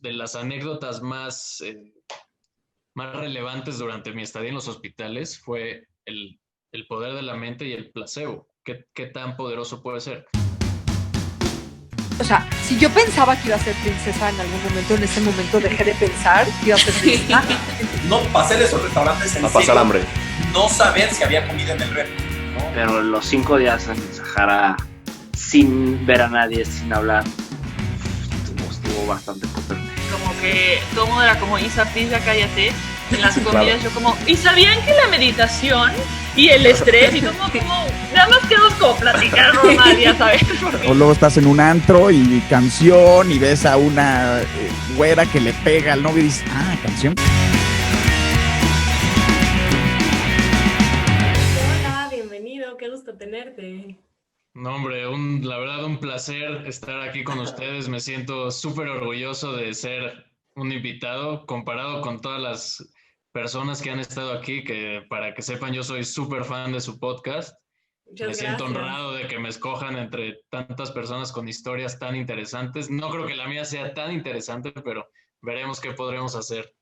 de las anécdotas más relevantes durante mi estadía en los hospitales fue el poder de la mente y el placebo. ¿Qué tan poderoso puede ser? O sea, si yo pensaba que iba a ser princesa en algún momento, en ese momento dejé de pensar que iba a ser princesa. No pasé de esos restaurantes en a pasar hambre. No saber si había comida en el refri, ¿no? Pero los 5 días en el Sahara, sin ver a nadie, sin hablar, estuvo bastante potente. Como que todo el mundo era como, Isa, please, ya cállate. En las comidas Claro. yo como, ¿y sabían que la meditación y el estrés y como nada más quedamos como platicar normal, ya sabes? Porque O luego estás en un antro y canción y ves a una güera que le pega al novio y dices, canción. Hola, bienvenido, qué gusto tenerte. No, hombre, la verdad un placer estar aquí con ustedes. Me siento súper orgulloso de ser un invitado comparado con todas las personas que han estado aquí, que para que sepan, yo soy súper fan de su podcast. Muchas Me siento gracias. honrado de que me escojan entre tantas personas con historias tan interesantes. No creo que la mía sea tan interesante, pero veremos qué podremos hacer.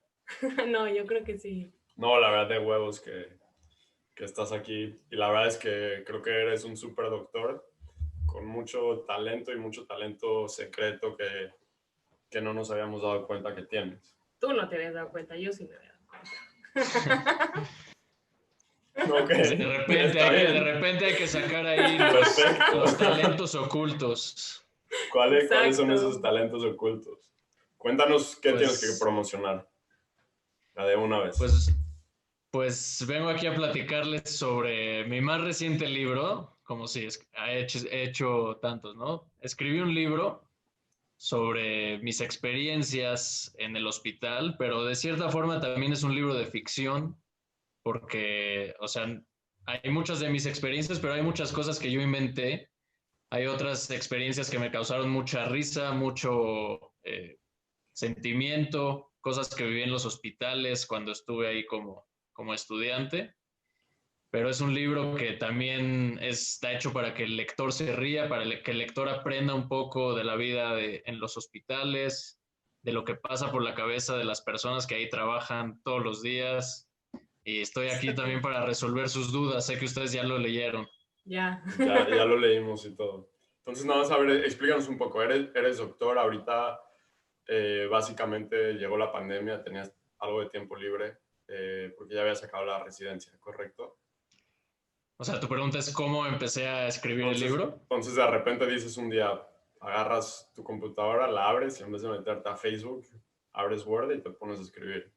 No, yo creo que sí. No, la verdad de huevos que estás aquí. Y la verdad es que creo que eres un súper doctor con mucho talento y mucho talento secreto que no nos habíamos dado cuenta que tienes. Tú no te habías dado cuenta, yo sí me había dado cuenta. Okay. De repente hay que sacar ahí los talentos ocultos. ¿Cuáles son Exacto. esos talentos ocultos? Cuéntanos qué Pues- tienes que promocionar. La de una vez. Pues vengo aquí a platicarles sobre mi más reciente libro, como si he hecho tantos, ¿no? Escribí un libro sobre mis experiencias en el hospital, pero de cierta forma también es un libro de ficción, porque, o sea, hay muchas de mis experiencias, pero hay muchas cosas que yo inventé. Hay otras experiencias que me causaron mucha risa, mucho sentimiento, cosas que viví en los hospitales cuando estuve ahí como estudiante. Pero es un libro que también está hecho para que el lector se ría, para que el lector aprenda un poco de la vida en los hospitales, de lo que pasa por la cabeza de las personas que ahí trabajan todos los días. Y estoy aquí también para resolver sus dudas. Sé que ustedes ya lo leyeron. Ya. Ya lo leímos y todo. Entonces, nada más, a ver, explícanos un poco. Eres doctor, ahorita básicamente llegó la pandemia, tenías algo de tiempo libre porque ya habías acabado la residencia, ¿correcto? O sea, tu pregunta es cómo empecé a escribir el libro. Entonces, de repente dices un día, agarras tu computadora, la abres y en vez de meterte a Facebook, abres Word y te pones a escribir.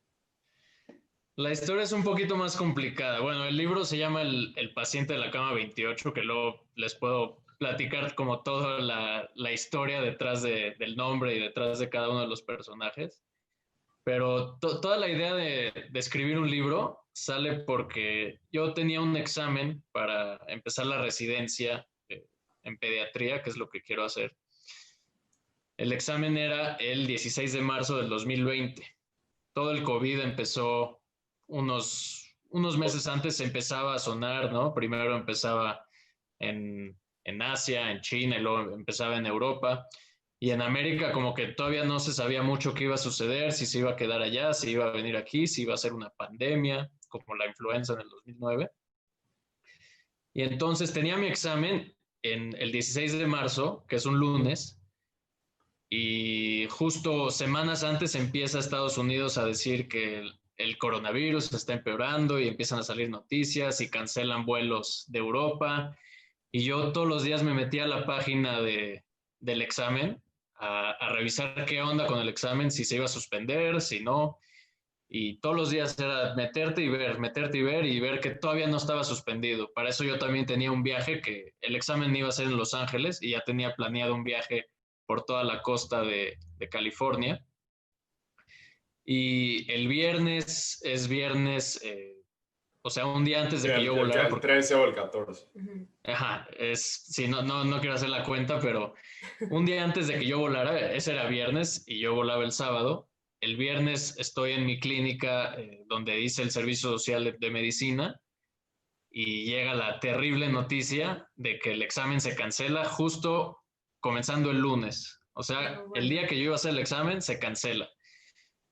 La historia es un poquito más complicada. Bueno, el libro se llama El paciente de la cama 28, que luego les puedo platicar como toda la historia detrás del nombre y detrás de cada uno de los personajes. Pero toda la idea de escribir un libro sale porque yo tenía un examen para empezar la residencia en pediatría, que es lo que quiero hacer. El examen era el 16 de marzo del 2020. Todo el COVID empezó unos meses antes, empezaba a sonar, ¿no? Primero empezaba en Asia, en China, y luego empezaba en Europa. Y en América como que todavía no se sabía mucho qué iba a suceder, si se iba a quedar allá, si iba a venir aquí, si iba a ser una pandemia, como la influenza en el 2009. Y entonces tenía mi examen en el 16 de marzo, que es un lunes, y justo semanas antes empieza Estados Unidos a decir que el coronavirus está empeorando y empiezan a salir noticias y cancelan vuelos de Europa. Y yo todos los días me metía a la página del examen a revisar qué onda con el examen, si se iba a suspender, si no. Y todos los días era meterte y ver que todavía no estaba suspendido. Para eso yo también tenía un viaje, que el examen iba a ser en Los Ángeles y ya tenía planeado un viaje por toda la costa de California. Y el viernes es viernes, o sea, un día antes de que yo volara. El 13 o el 14. Ajá, sí, no quiero hacer la cuenta, pero un día antes de que yo volara, ese era viernes y yo volaba el sábado. El viernes estoy en mi clínica donde hice el servicio social de medicina y llega la terrible noticia de que el examen se cancela justo comenzando el lunes. O sea, bueno. el día que yo iba a hacer el examen se cancela.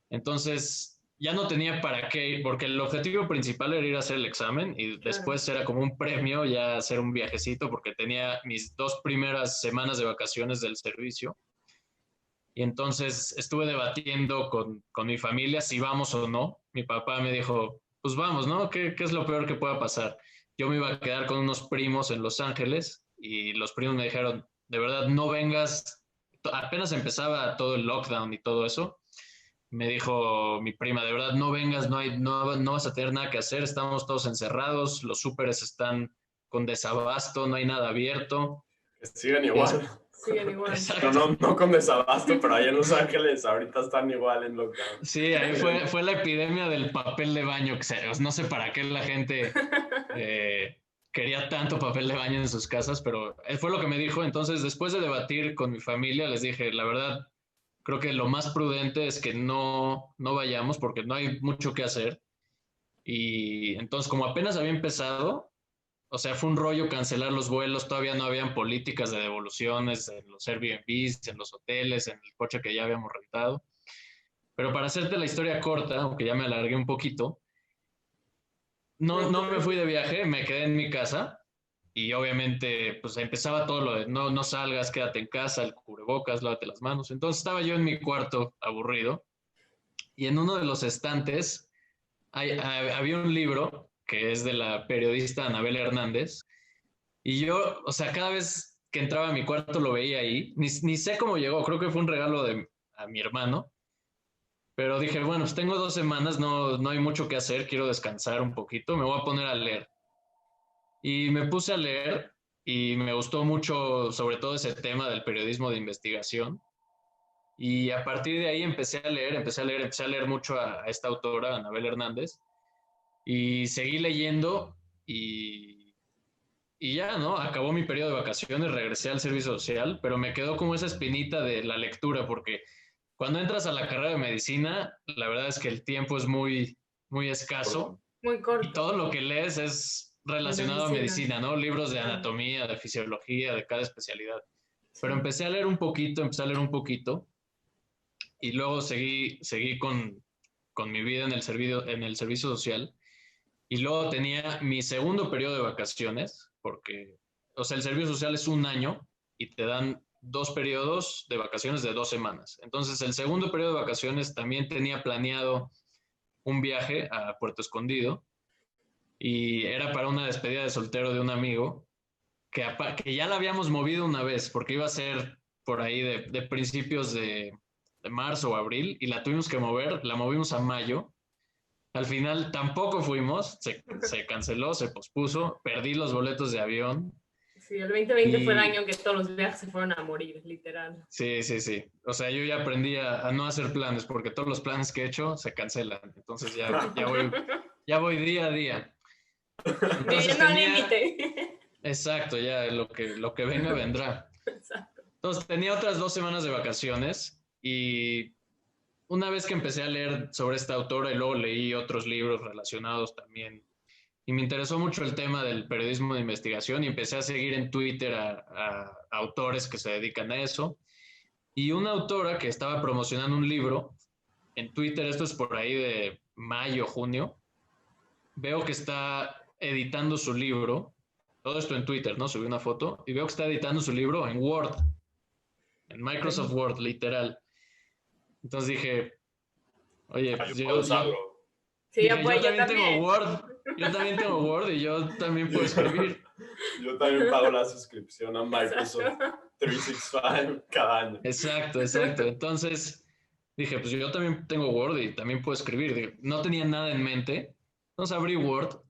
Entonces, ya no tenía para qué ir, porque el objetivo principal era ir a hacer el examen y después era como un premio ya hacer un viajecito porque tenía mis 2 primeras semanas de vacaciones del servicio. Y entonces estuve debatiendo con mi familia si vamos o no. Mi papá me dijo, pues vamos, ¿no? ¿Qué es lo peor que pueda pasar? Yo me iba a quedar con unos primos en Los Ángeles y los primos me dijeron, de verdad, no vengas. Apenas empezaba todo el lockdown y todo eso. Me dijo mi prima, de verdad, no vengas, no vas a tener nada que hacer, estamos todos encerrados, los súperes están con desabasto, no hay nada abierto. Que siguen igual. Siguen igual. Exacto. No con desabasto, pero allá en Los Ángeles ahorita están igual en lockdown. Sí, ahí fue la epidemia del papel de baño, no sé para qué la gente quería tanto papel de baño en sus casas, pero fue lo que me dijo. Entonces, después de debatir con mi familia, les dije, la verdad, creo que lo más prudente es que no vayamos porque no hay mucho que hacer. Y entonces, como apenas había empezado, o sea, fue un rollo cancelar los vuelos, todavía no habían políticas de devoluciones en los Airbnbs, en los hoteles, en el coche que ya habíamos rentado. Pero para hacerte la historia corta, aunque ya me alargué un poquito, no me fui de viaje, me quedé en mi casa y obviamente pues empezaba todo lo de no salgas, quédate en casa, el cubrebocas, lávate las manos. Entonces estaba yo en mi cuarto aburrido y en uno de los estantes había un libro que es de la periodista Anabel Hernández, y yo, o sea, cada vez que entraba a mi cuarto lo veía ahí, ni sé cómo llegó, creo que fue un regalo a mi hermano, pero dije, bueno, pues tengo 2 semanas, no hay mucho que hacer, quiero descansar un poquito, me voy a poner a leer. Y me puse a leer y me gustó mucho, sobre todo ese tema del periodismo de investigación. Y a partir de ahí empecé a leer mucho a esta autora, Anabel Hernández, y seguí leyendo y ya, ¿no? Acabó mi periodo de vacaciones, regresé al servicio social, pero me quedó como esa espinita de la lectura, porque cuando entras a la carrera de medicina, la verdad es que el tiempo es muy, muy escaso Muy corto. y todo lo que lees es relacionado a medicina, ¿no? Libros de anatomía, de fisiología, de cada especialidad. Pero empecé a leer un poquito y luego seguí con mi vida en el servicio social. Y luego tenía mi segundo periodo de vacaciones, porque, o sea, el servicio social es 1 año y te dan 2 periodos de vacaciones de 2 semanas. Entonces, el segundo periodo de vacaciones también tenía planeado un viaje a Puerto Escondido y era para una despedida de soltero de un amigo que ya la habíamos movido una vez, porque iba a ser por ahí de principios de marzo o abril y la tuvimos que mover, la movimos a mayo. Al final tampoco fuimos, se canceló, se pospuso, perdí los boletos de avión. Sí, el 2020 fue el año que todos los viajes se fueron a morir, literal. Sí. O sea, yo ya aprendí a no hacer planes porque todos los planes que he hecho se cancelan. Entonces ya voy día a día. Viviendo al límite. Exacto, ya lo que venga vendrá. Exacto. Entonces tenía otras 2 semanas de vacaciones y una vez que empecé a leer sobre esta autora y luego leí otros libros relacionados también, y me interesó mucho el tema del periodismo de investigación y empecé a seguir en Twitter a autores que se dedican a eso. Y una autora que estaba promocionando un libro en Twitter, esto es por ahí de mayo, junio, veo que está editando su libro, todo esto en Twitter, ¿no? Subí una foto y veo que está editando su libro en Word, en Microsoft Word, literal. Entonces dije, oye, pues yo también tengo Word, yo también tengo Word y yo también puedo escribir. Yo también pago la suscripción a Microsoft 365 cada año. Exacto. Entonces dije, pues yo también tengo Word y también puedo escribir. No tenía nada en mente. Entonces abrí Word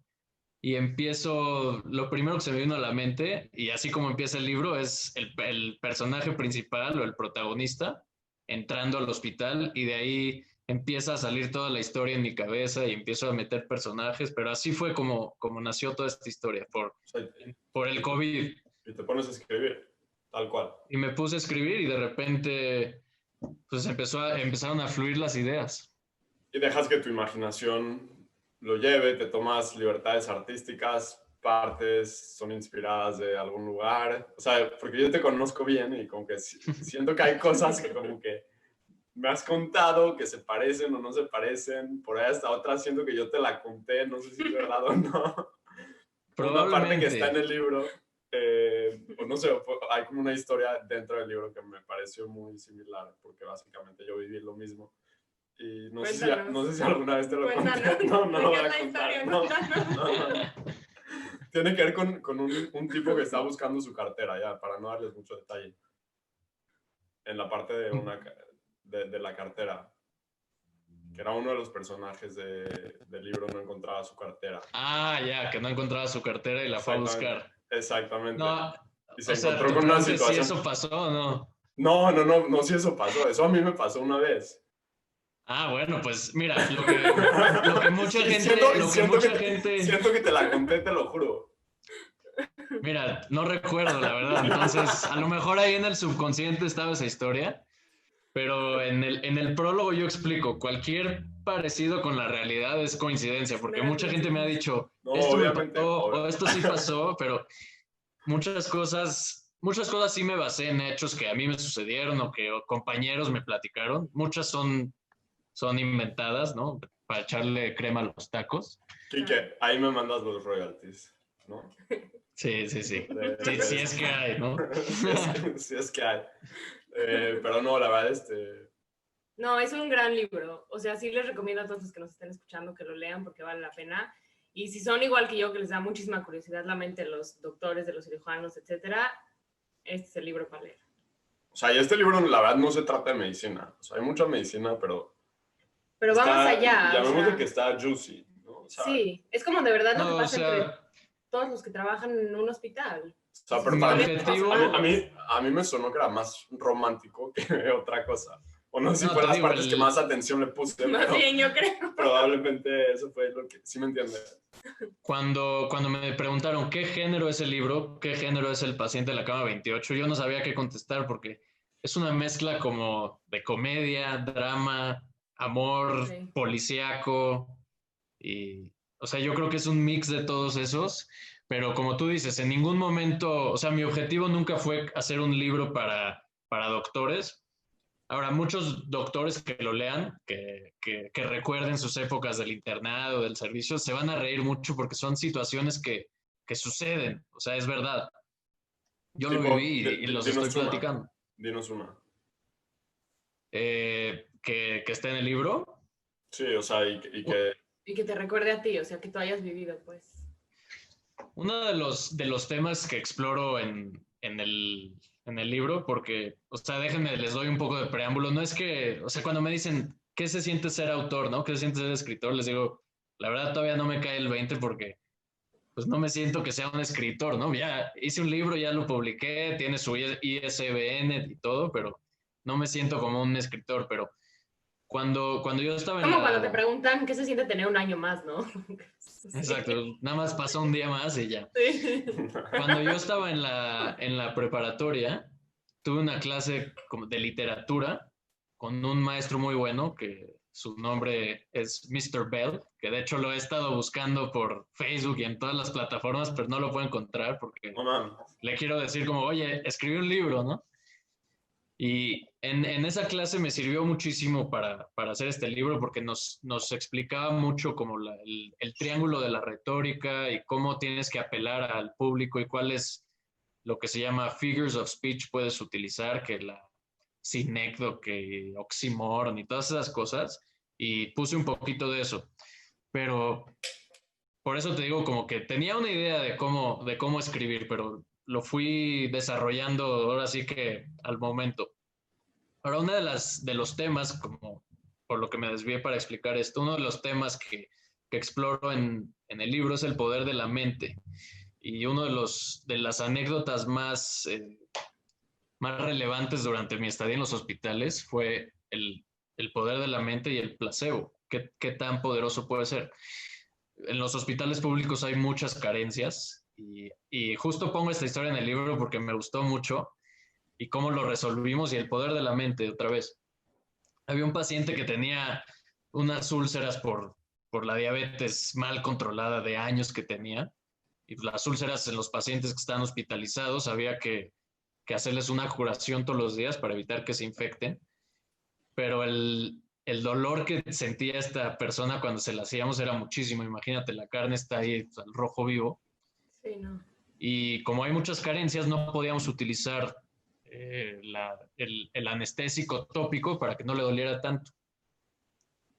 y empiezo, lo primero que se me vino a la mente, y así como empieza el libro, es el personaje principal o el protagonista entrando al hospital y de ahí empieza a salir toda la historia en mi cabeza y empiezo a meter personajes, pero así fue como nació toda esta historia, por el COVID. Y te pones a escribir, tal cual. Y me puse a escribir y de repente pues empezaron a fluir las ideas. Y dejas que tu imaginación lo lleve, te tomas libertades artísticas, partes son inspiradas de algún lugar. O sea, porque yo te conozco bien y como que siento que hay cosas que como que me has contado que se parecen o no se parecen. Por ahí hasta otras siento que yo te la conté, no sé si es verdad o no. Una parte que está en el libro, o no sé, hay como una historia dentro del libro que me pareció muy similar, porque básicamente yo viví lo mismo. Y no sé si alguna vez te lo conté. No lo voy a contar. No. Tiene que ver con un tipo que está buscando su cartera, ya, para no darles mucho detalle. En la parte de la cartera, que era uno de los personajes del libro, no encontraba su cartera. Ah, ya, que no encontraba su cartera y la fue a buscar. Exactamente. No, y se encontró con una situación. ¿Si eso pasó o no? No, si eso pasó. Eso a mí me pasó una vez. Ah, bueno, pues mira, lo que mucha gente... Siento que te la conté, te lo juro. Mira, no recuerdo, la verdad. Entonces, a lo mejor ahí en el subconsciente estaba esa historia, pero en el prólogo yo explico, cualquier parecido con la realidad es coincidencia, porque mucha gente me ha dicho, esto me pasó, o esto sí pasó, pero muchas cosas sí me basé en hechos que a mí me sucedieron o que compañeros me platicaron. Muchas son inventadas, ¿no? Para echarle crema a los tacos. Quique, ahí me mandas los royalties, ¿no? Sí. Sí es que hay, ¿no? Sí es que hay. Pero no, la verdad, No, es un gran libro. O sea, sí les recomiendo a todos los que nos estén escuchando que lo lean porque vale la pena. Y si son igual que yo, que les da muchísima curiosidad la mente de los doctores, de los cirujanos, etcétera, este es el libro para leer. O sea, y este libro, la verdad, no se trata de medicina. O sea, hay mucha medicina, pero va más allá. Llamémosle que está juicy, ¿no? O sea, sí, es como de verdad lo que pasa entre todos los que trabajan en un hospital. O sea, pero para mí, a mí me sonó que era más romántico que otra cosa. O no sé si fue las partes que más atención le puse. Más bien, yo creo. Probablemente eso fue lo que... ¿Sí me entiendes? Cuando me preguntaron qué género es el libro, qué género es El paciente de la cama 28, yo no sabía qué contestar porque es una mezcla como de comedia, drama, amor, policíaco. Y, o sea, yo creo que es un mix de todos esos. Pero como tú dices, en ningún momento, o sea, mi objetivo nunca fue hacer un libro para doctores. Ahora, muchos doctores que lo lean, que recuerden sus épocas del internado, del servicio, se van a reír mucho porque son situaciones que suceden. O sea, es verdad. Yo lo viví y los estoy platicando. Dinos una. ¿Que esté en el libro? Sí, o sea, y que... Y que te recuerde a ti, o sea, que tú hayas vivido, pues. Uno de los temas que exploro en el libro, porque, o sea, déjenme, les doy un poco de preámbulo. No es que, o sea, cuando me dicen, ¿qué se siente ser autor, no? ¿Qué se siente ser escritor? Les digo, la verdad todavía no me cae el 20 porque, pues, no me siento que sea un escritor, ¿no? Ya hice un libro, ya lo publiqué, tiene su ISBN y todo, pero no me siento como un escritor. Pero cuando yo estaba como cuando te preguntan qué se siente tener un año más, ¿no? Exacto, nada más pasó un día más y ya. Sí. Cuando yo estaba en la preparatoria, tuve una clase de literatura con un maestro muy bueno, que su nombre es Mr. Bell, que de hecho lo he estado buscando por Facebook y en todas las plataformas, pero no lo puedo encontrar porque le quiero decir como, oye, escribí un libro, ¿no? Y en esa clase me sirvió muchísimo para hacer este libro porque nos explicaba mucho como el triángulo de la retórica y cómo tienes que apelar al público y cuál es lo que se llama figures of speech puedes utilizar, que la sinécdoque, oxímoron y todas esas cosas. Y puse un poquito de eso. Pero por eso te digo como que tenía una idea de cómo escribir, pero lo fui desarrollando ahora sí que al momento. Ahora, uno de los temas, como por lo que me desvié para explicar esto, uno de los temas que exploro en el libro es el poder de la mente. Y uno de las anécdotas más relevantes durante mi estadía en los hospitales fue el poder de la mente y el placebo. ¿Qué tan poderoso puede ser? En los hospitales públicos hay muchas carencias y justo pongo esta historia en el libro porque me gustó mucho y cómo lo resolvimos y el poder de la mente otra vez. Había un paciente que tenía unas úlceras por la diabetes mal controlada de años que tenía y las úlceras en los pacientes que están hospitalizados había que hacerles una curación todos los días para evitar que se infecten, pero el dolor que sentía esta persona cuando se la hacíamos era muchísimo. Imagínate, la carne está ahí al rojo vivo. Sí, no. Y como hay muchas carencias, no podíamos utilizar el anestésico tópico para que no le doliera tanto.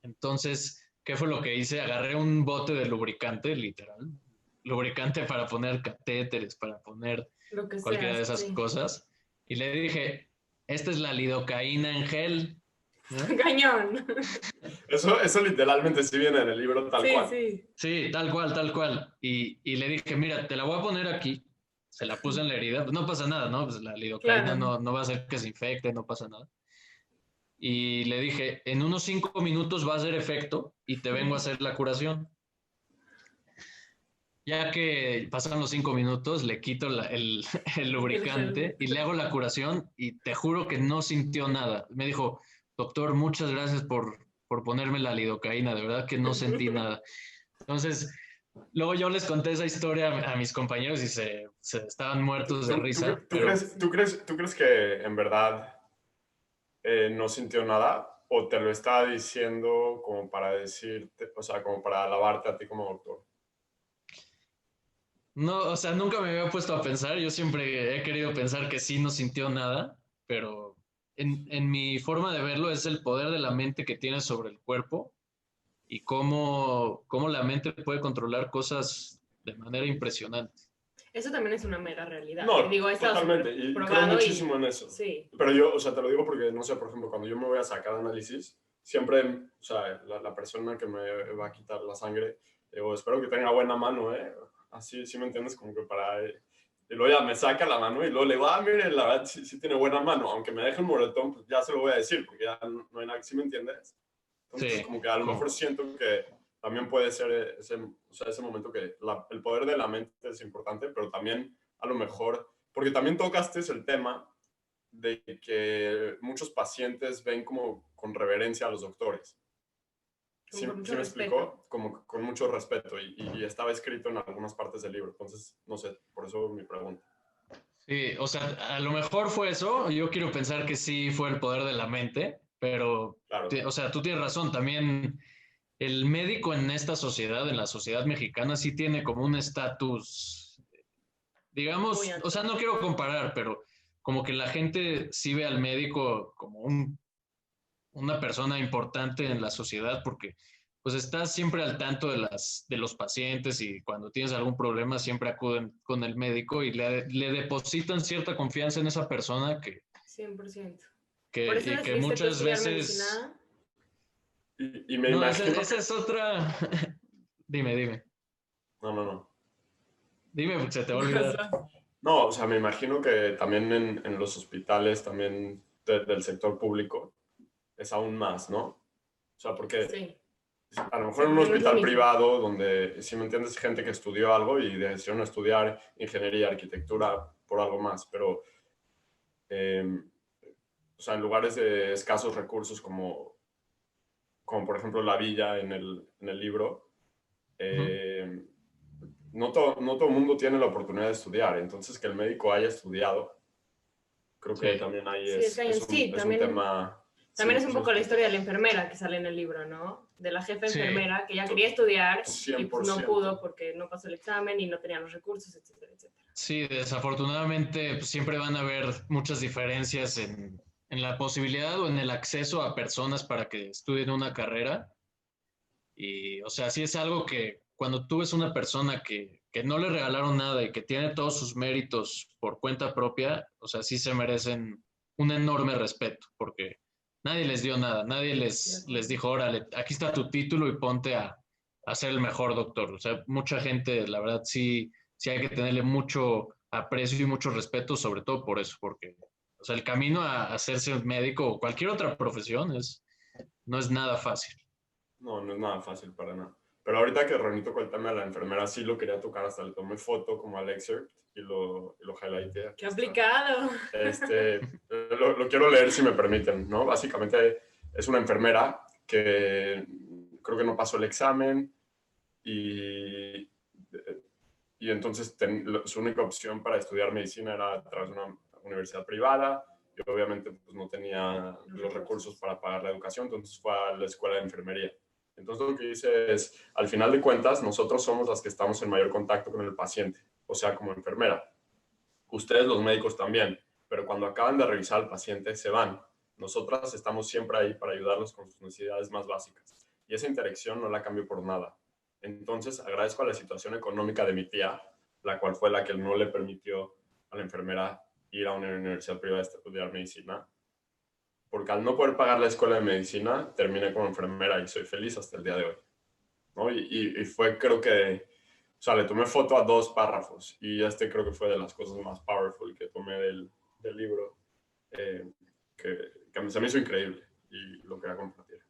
Entonces, ¿qué fue lo que hice? Agarré un bote de lubricante, literal. Lubricante para poner catéteres, para poner Lo que cualquiera sea, de esas sí. cosas. Y le dije, esta es la lidocaína en gel. ¿No? Cañón. Eso literalmente sí viene en el libro tal Sí, cual. sí. Sí, tal cual, tal cual. Y le dije, mira, te la voy a poner aquí. Se la puse en la herida. Pues no pasa nada, ¿no? Pues la lidocaína Claro. no va a hacer que se infecte, no pasa nada. Y le dije, en unos 5 minutos va a hacer efecto y te vengo a hacer la curación. Ya que pasan los 5 minutos, le quito el lubricante y le hago la curación y te juro que no sintió nada. Me dijo, doctor, muchas gracias por ponerme la lidocaína, de verdad que no sentí nada. Entonces, luego yo les conté esa historia a mis compañeros y se estaban muertos de risa. ¿Tú crees que en verdad no sintió nada? ¿O te lo estaba diciendo como para decirte, o sea, como para alabarte a ti como doctor? No, o sea, nunca me había puesto a pensar. Yo siempre he querido pensar que sí no sintió nada, pero en mi forma de verlo es el poder de la mente que tiene sobre el cuerpo y cómo la mente puede controlar cosas de manera impresionante. Eso también es una mega realidad. No, Digo, está totalmente. Y creo probado muchísimo en eso. Sí. Pero yo, o sea, te lo digo porque, no sé, por ejemplo, cuando yo me voy a sacar análisis, siempre, o sea, la persona que me va a quitar la sangre, digo, espero que tenga buena mano, ¿eh? Así, ¿sí me entiendes? Como que para... y luego ya me saca la mano y luego le digo, mire, la verdad sí tiene buena mano. Aunque me deje un moretón, pues ya se lo voy a decir, porque ya no hay nada, ¿sí me entiendes? Entonces, Sí, como que a lo mejor siento que también puede ser ese momento que el poder de la mente es importante, pero también a lo mejor, porque también tocaste el tema de que muchos pacientes ven como con reverencia a los doctores. ¿Sí me explicó? Como con mucho respeto y estaba escrito en algunas partes del libro. Entonces, no sé, por eso mi pregunta. Sí, o sea, a lo mejor fue eso. Yo quiero pensar que sí fue el poder de la mente, pero, Claro. o sea, tú tienes razón. También el médico en esta sociedad, en la sociedad mexicana, sí tiene como un estatus, digamos, o sea, no quiero comparar, pero como que la gente sí ve al médico como una persona importante en la sociedad porque pues estás siempre al tanto de los pacientes y cuando tienes algún problema siempre acuden con el médico y le depositan cierta confianza en esa persona 100%. Por eso y que muchas veces... Y me imagino... Esa es otra... Dime. No. Dime, porque se te va a olvidar. No, o sea, me imagino que también en los hospitales, también del sector público, es aún más, ¿no? O sea, porque sí. A lo mejor en un hospital privado, donde, si me entiendes, gente que estudió algo y decidieron estudiar ingeniería, arquitectura por algo más, pero, o sea, en lugares de escasos recursos como por ejemplo la villa en el libro, no todo el mundo tiene la oportunidad de estudiar, entonces que el médico haya estudiado, creo que también ahí es un tema... También es un poco la historia de la enfermera que sale en el libro, ¿no? De la jefa enfermera que ya quería estudiar 100%. y pues no pudo porque no pasó el examen y no tenía los recursos, etcétera. Sí, desafortunadamente pues, siempre van a haber muchas diferencias en la posibilidad o en el acceso a personas para que estudien una carrera. Y, o sea, sí es algo que cuando tú ves una persona que no le regalaron nada y que tiene todos sus méritos por cuenta propia, o sea, sí se merecen un enorme respeto porque nadie les dio nada, nadie les dijo, órale, aquí está tu título y ponte a ser el mejor doctor. O sea, mucha gente, la verdad, sí hay que tenerle mucho aprecio y mucho respeto, sobre todo por eso, porque, o sea, el camino a hacerse médico o cualquier otra profesión no es nada fácil. No es nada fácil para nada. Pero ahorita que Ronnie tocó el tema de la enfermera, sí lo quería tocar, hasta le tomé foto como al excerpt y lo highlighté. ¡Qué aplicado! Lo quiero leer si me permiten, ¿no? Básicamente es una enfermera que creo que no pasó el examen y y entonces su única opción para estudiar medicina era a través de una universidad privada, y obviamente pues, no tenía los recursos para pagar la educación, entonces fue a la escuela de enfermería. Entonces lo que dice es, al final de cuentas, nosotros somos las que estamos en mayor contacto con el paciente, o sea, como enfermera. Ustedes los médicos también, pero cuando acaban de revisar al paciente se van. Nosotras estamos siempre ahí para ayudarlos con sus necesidades más básicas. Y esa interacción no la cambio por nada. Entonces agradezco a la situación económica de mi tía, la cual fue la que no le permitió a la enfermera ir a una universidad privada a estudiar medicina. Porque al no poder pagar la escuela de medicina, terminé como enfermera y soy feliz hasta el día de hoy, ¿no? Y fue, creo que, o sea, le tomé foto a 2 párrafos y creo que fue de las cosas más powerful que tomé del libro, que se me hizo increíble y lo quería compartir.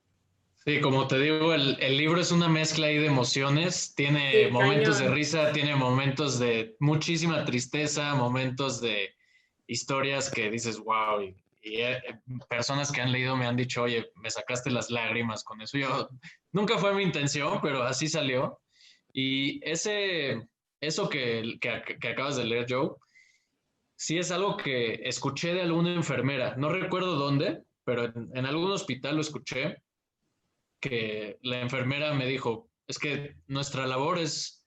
Sí, como te digo, el libro es una mezcla ahí de emociones, tiene momentos de risa, tiene momentos de muchísima tristeza, momentos de historias que dices, wow, y personas que han leído me han dicho, oye, me sacaste las lágrimas con eso. Yo, nunca fue mi intención, pero así salió. Y eso que acabas de leer, Joe, sí es algo que escuché de alguna enfermera, no recuerdo dónde, pero en algún hospital lo escuché, que la enfermera me dijo, es que nuestra labor es,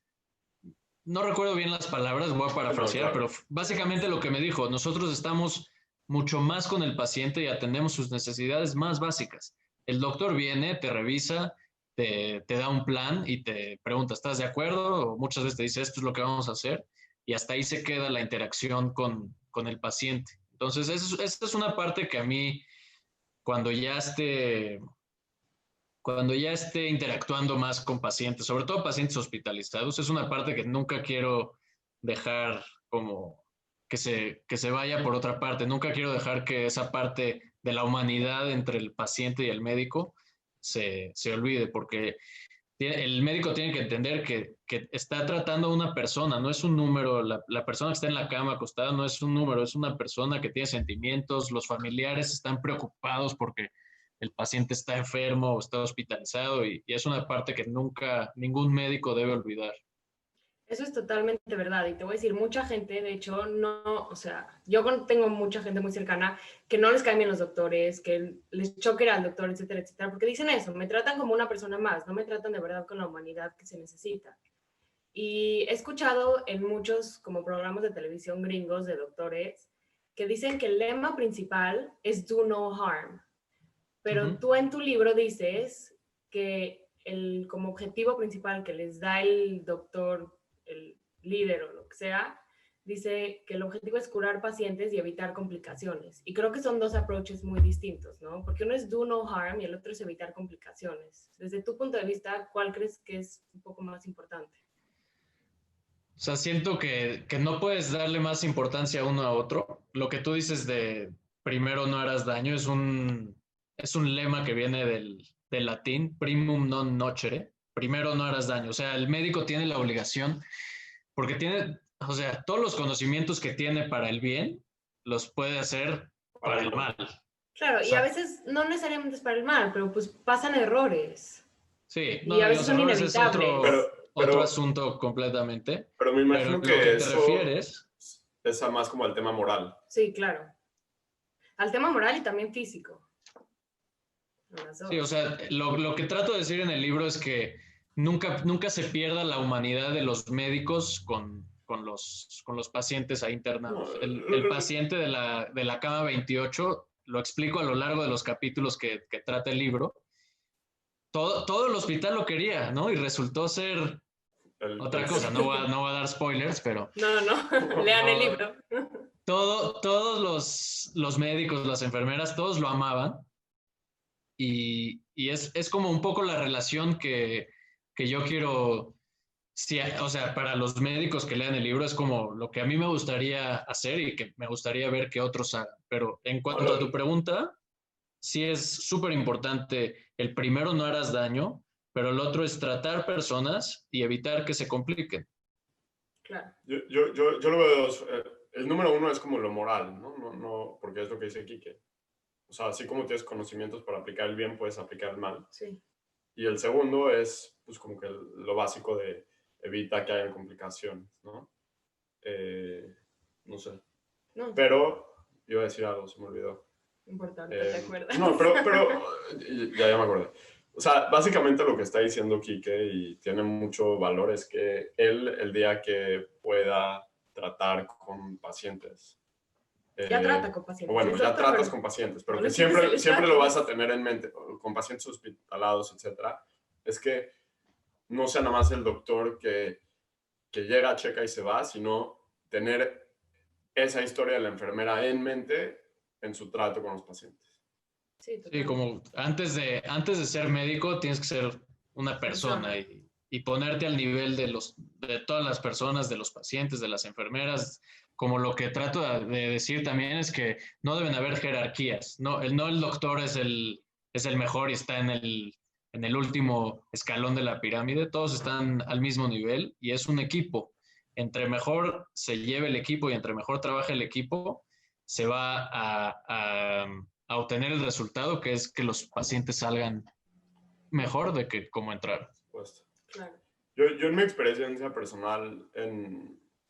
no recuerdo bien las palabras, voy a parafrasear, pero básicamente lo que me dijo, nosotros estamos mucho más con el paciente y atendemos sus necesidades más básicas. El doctor viene, te revisa, te da un plan y te pregunta, ¿estás de acuerdo? O muchas veces te dice, esto es lo que vamos a hacer, y hasta ahí se queda la interacción con el paciente. Entonces, esa es una parte que a mí, cuando ya esté interactuando más con pacientes, sobre todo pacientes hospitalizados, es una parte que nunca quiero dejar como que se vaya por otra parte. Nunca quiero dejar que esa parte de la humanidad entre el paciente y el médico se olvide, porque el médico tiene que entender que está tratando a una persona, no es un número. La persona que está en la cama acostada no es un número, es una persona que tiene sentimientos, los familiares están preocupados porque el paciente está enfermo o está hospitalizado, y es una parte que nunca ningún médico debe olvidar. Eso es totalmente verdad, y te voy a decir, mucha gente, de hecho, no, o sea, yo tengo mucha gente muy cercana que no les caen bien los doctores, que les choque al doctor, etcétera, etcétera, porque dicen eso, me tratan como una persona más, no me tratan de verdad con la humanidad que se necesita. Y he escuchado en muchos como programas de televisión gringos de doctores que dicen que el lema principal es do no harm, pero tú en tu libro dices que como objetivo principal que les da el doctor, el líder o lo que sea, dice que el objetivo es curar pacientes y evitar complicaciones. Y creo que son 2 approaches muy distintos, ¿no? Porque uno es do no harm y el otro es evitar complicaciones. Desde tu punto de vista, ¿cuál crees que es un poco más importante? O sea, siento que no puedes darle más importancia a uno a otro. Lo que tú dices de primero no harás daño es un lema que viene del latín, primum non nocere. Primero no harás daño. O sea, el médico tiene la obligación, porque tiene, o sea, todos los conocimientos que tiene para el bien, los puede hacer para el mal. Claro, y a veces no necesariamente es para el mal, pero pues pasan errores. Sí, y a veces son inevitables. Otro asunto completamente. Pero me imagino que eso te refieres es más como al tema moral. Sí, claro. Al tema moral y también físico. Sí, o sea, lo que trato de decir en el libro es que nunca se pierda la humanidad de los médicos con los pacientes ahí internados. El paciente de la cama 28, lo explico a lo largo de los capítulos que trata el libro. Todo el hospital lo quería, ¿no? Y resultó ser otra cosa. No voy a dar spoilers, pero... No. Lean el libro. Todos los médicos, las enfermeras, todos lo amaban. Y es como un poco la relación que yo quiero... Sí, o sea, para los médicos que lean el libro es como lo que a mí me gustaría hacer y que me gustaría ver que otros hagan. Pero en cuanto a tu pregunta, sí es súper importante. El primero, no harás daño, pero el otro es tratar personas y evitar que se compliquen. Claro. Yo lo veo de 2. El número 1 es como lo moral, ¿no? Porque es lo que dice Quique. O sea, así como tienes conocimientos para aplicar el bien, puedes aplicar el mal. Sí. Y el segundo es, pues, como que lo básico de evita que haya complicaciones, ¿no? No sé. No, Pero iba a decir algo, se me olvidó. importante, ¿te acuerdas? No, pero ya me acordé. O sea, básicamente lo que está diciendo Quique y tiene mucho valor es que él, el día que pueda tratar con pacientes. Ya trata con pacientes. Bueno, es ya doctor. tratas con pacientes, pero No que le quites el siempre lo estatus. vas a tener en mente, con pacientes hospitalados, etcétera. Es que no sea nada más el doctor que llega, checa y se va, sino tener esa historia de la enfermera en mente en su trato con los pacientes. Sí, Sí, totalmente. como antes de ser médico tienes que ser una persona y ponerte al nivel de todas las personas, de los pacientes, de las enfermeras. Como lo que trato de decir también es que no deben haber jerarquías. No el doctor es el mejor y está en el último escalón de la pirámide. Todos están al mismo nivel y es un equipo. Entre mejor se lleve el equipo y entre mejor trabaje el equipo, se va a obtener el resultado, que es que los pacientes salgan mejor de que como entraron. Por supuesto. Claro. Yo en mi experiencia personal,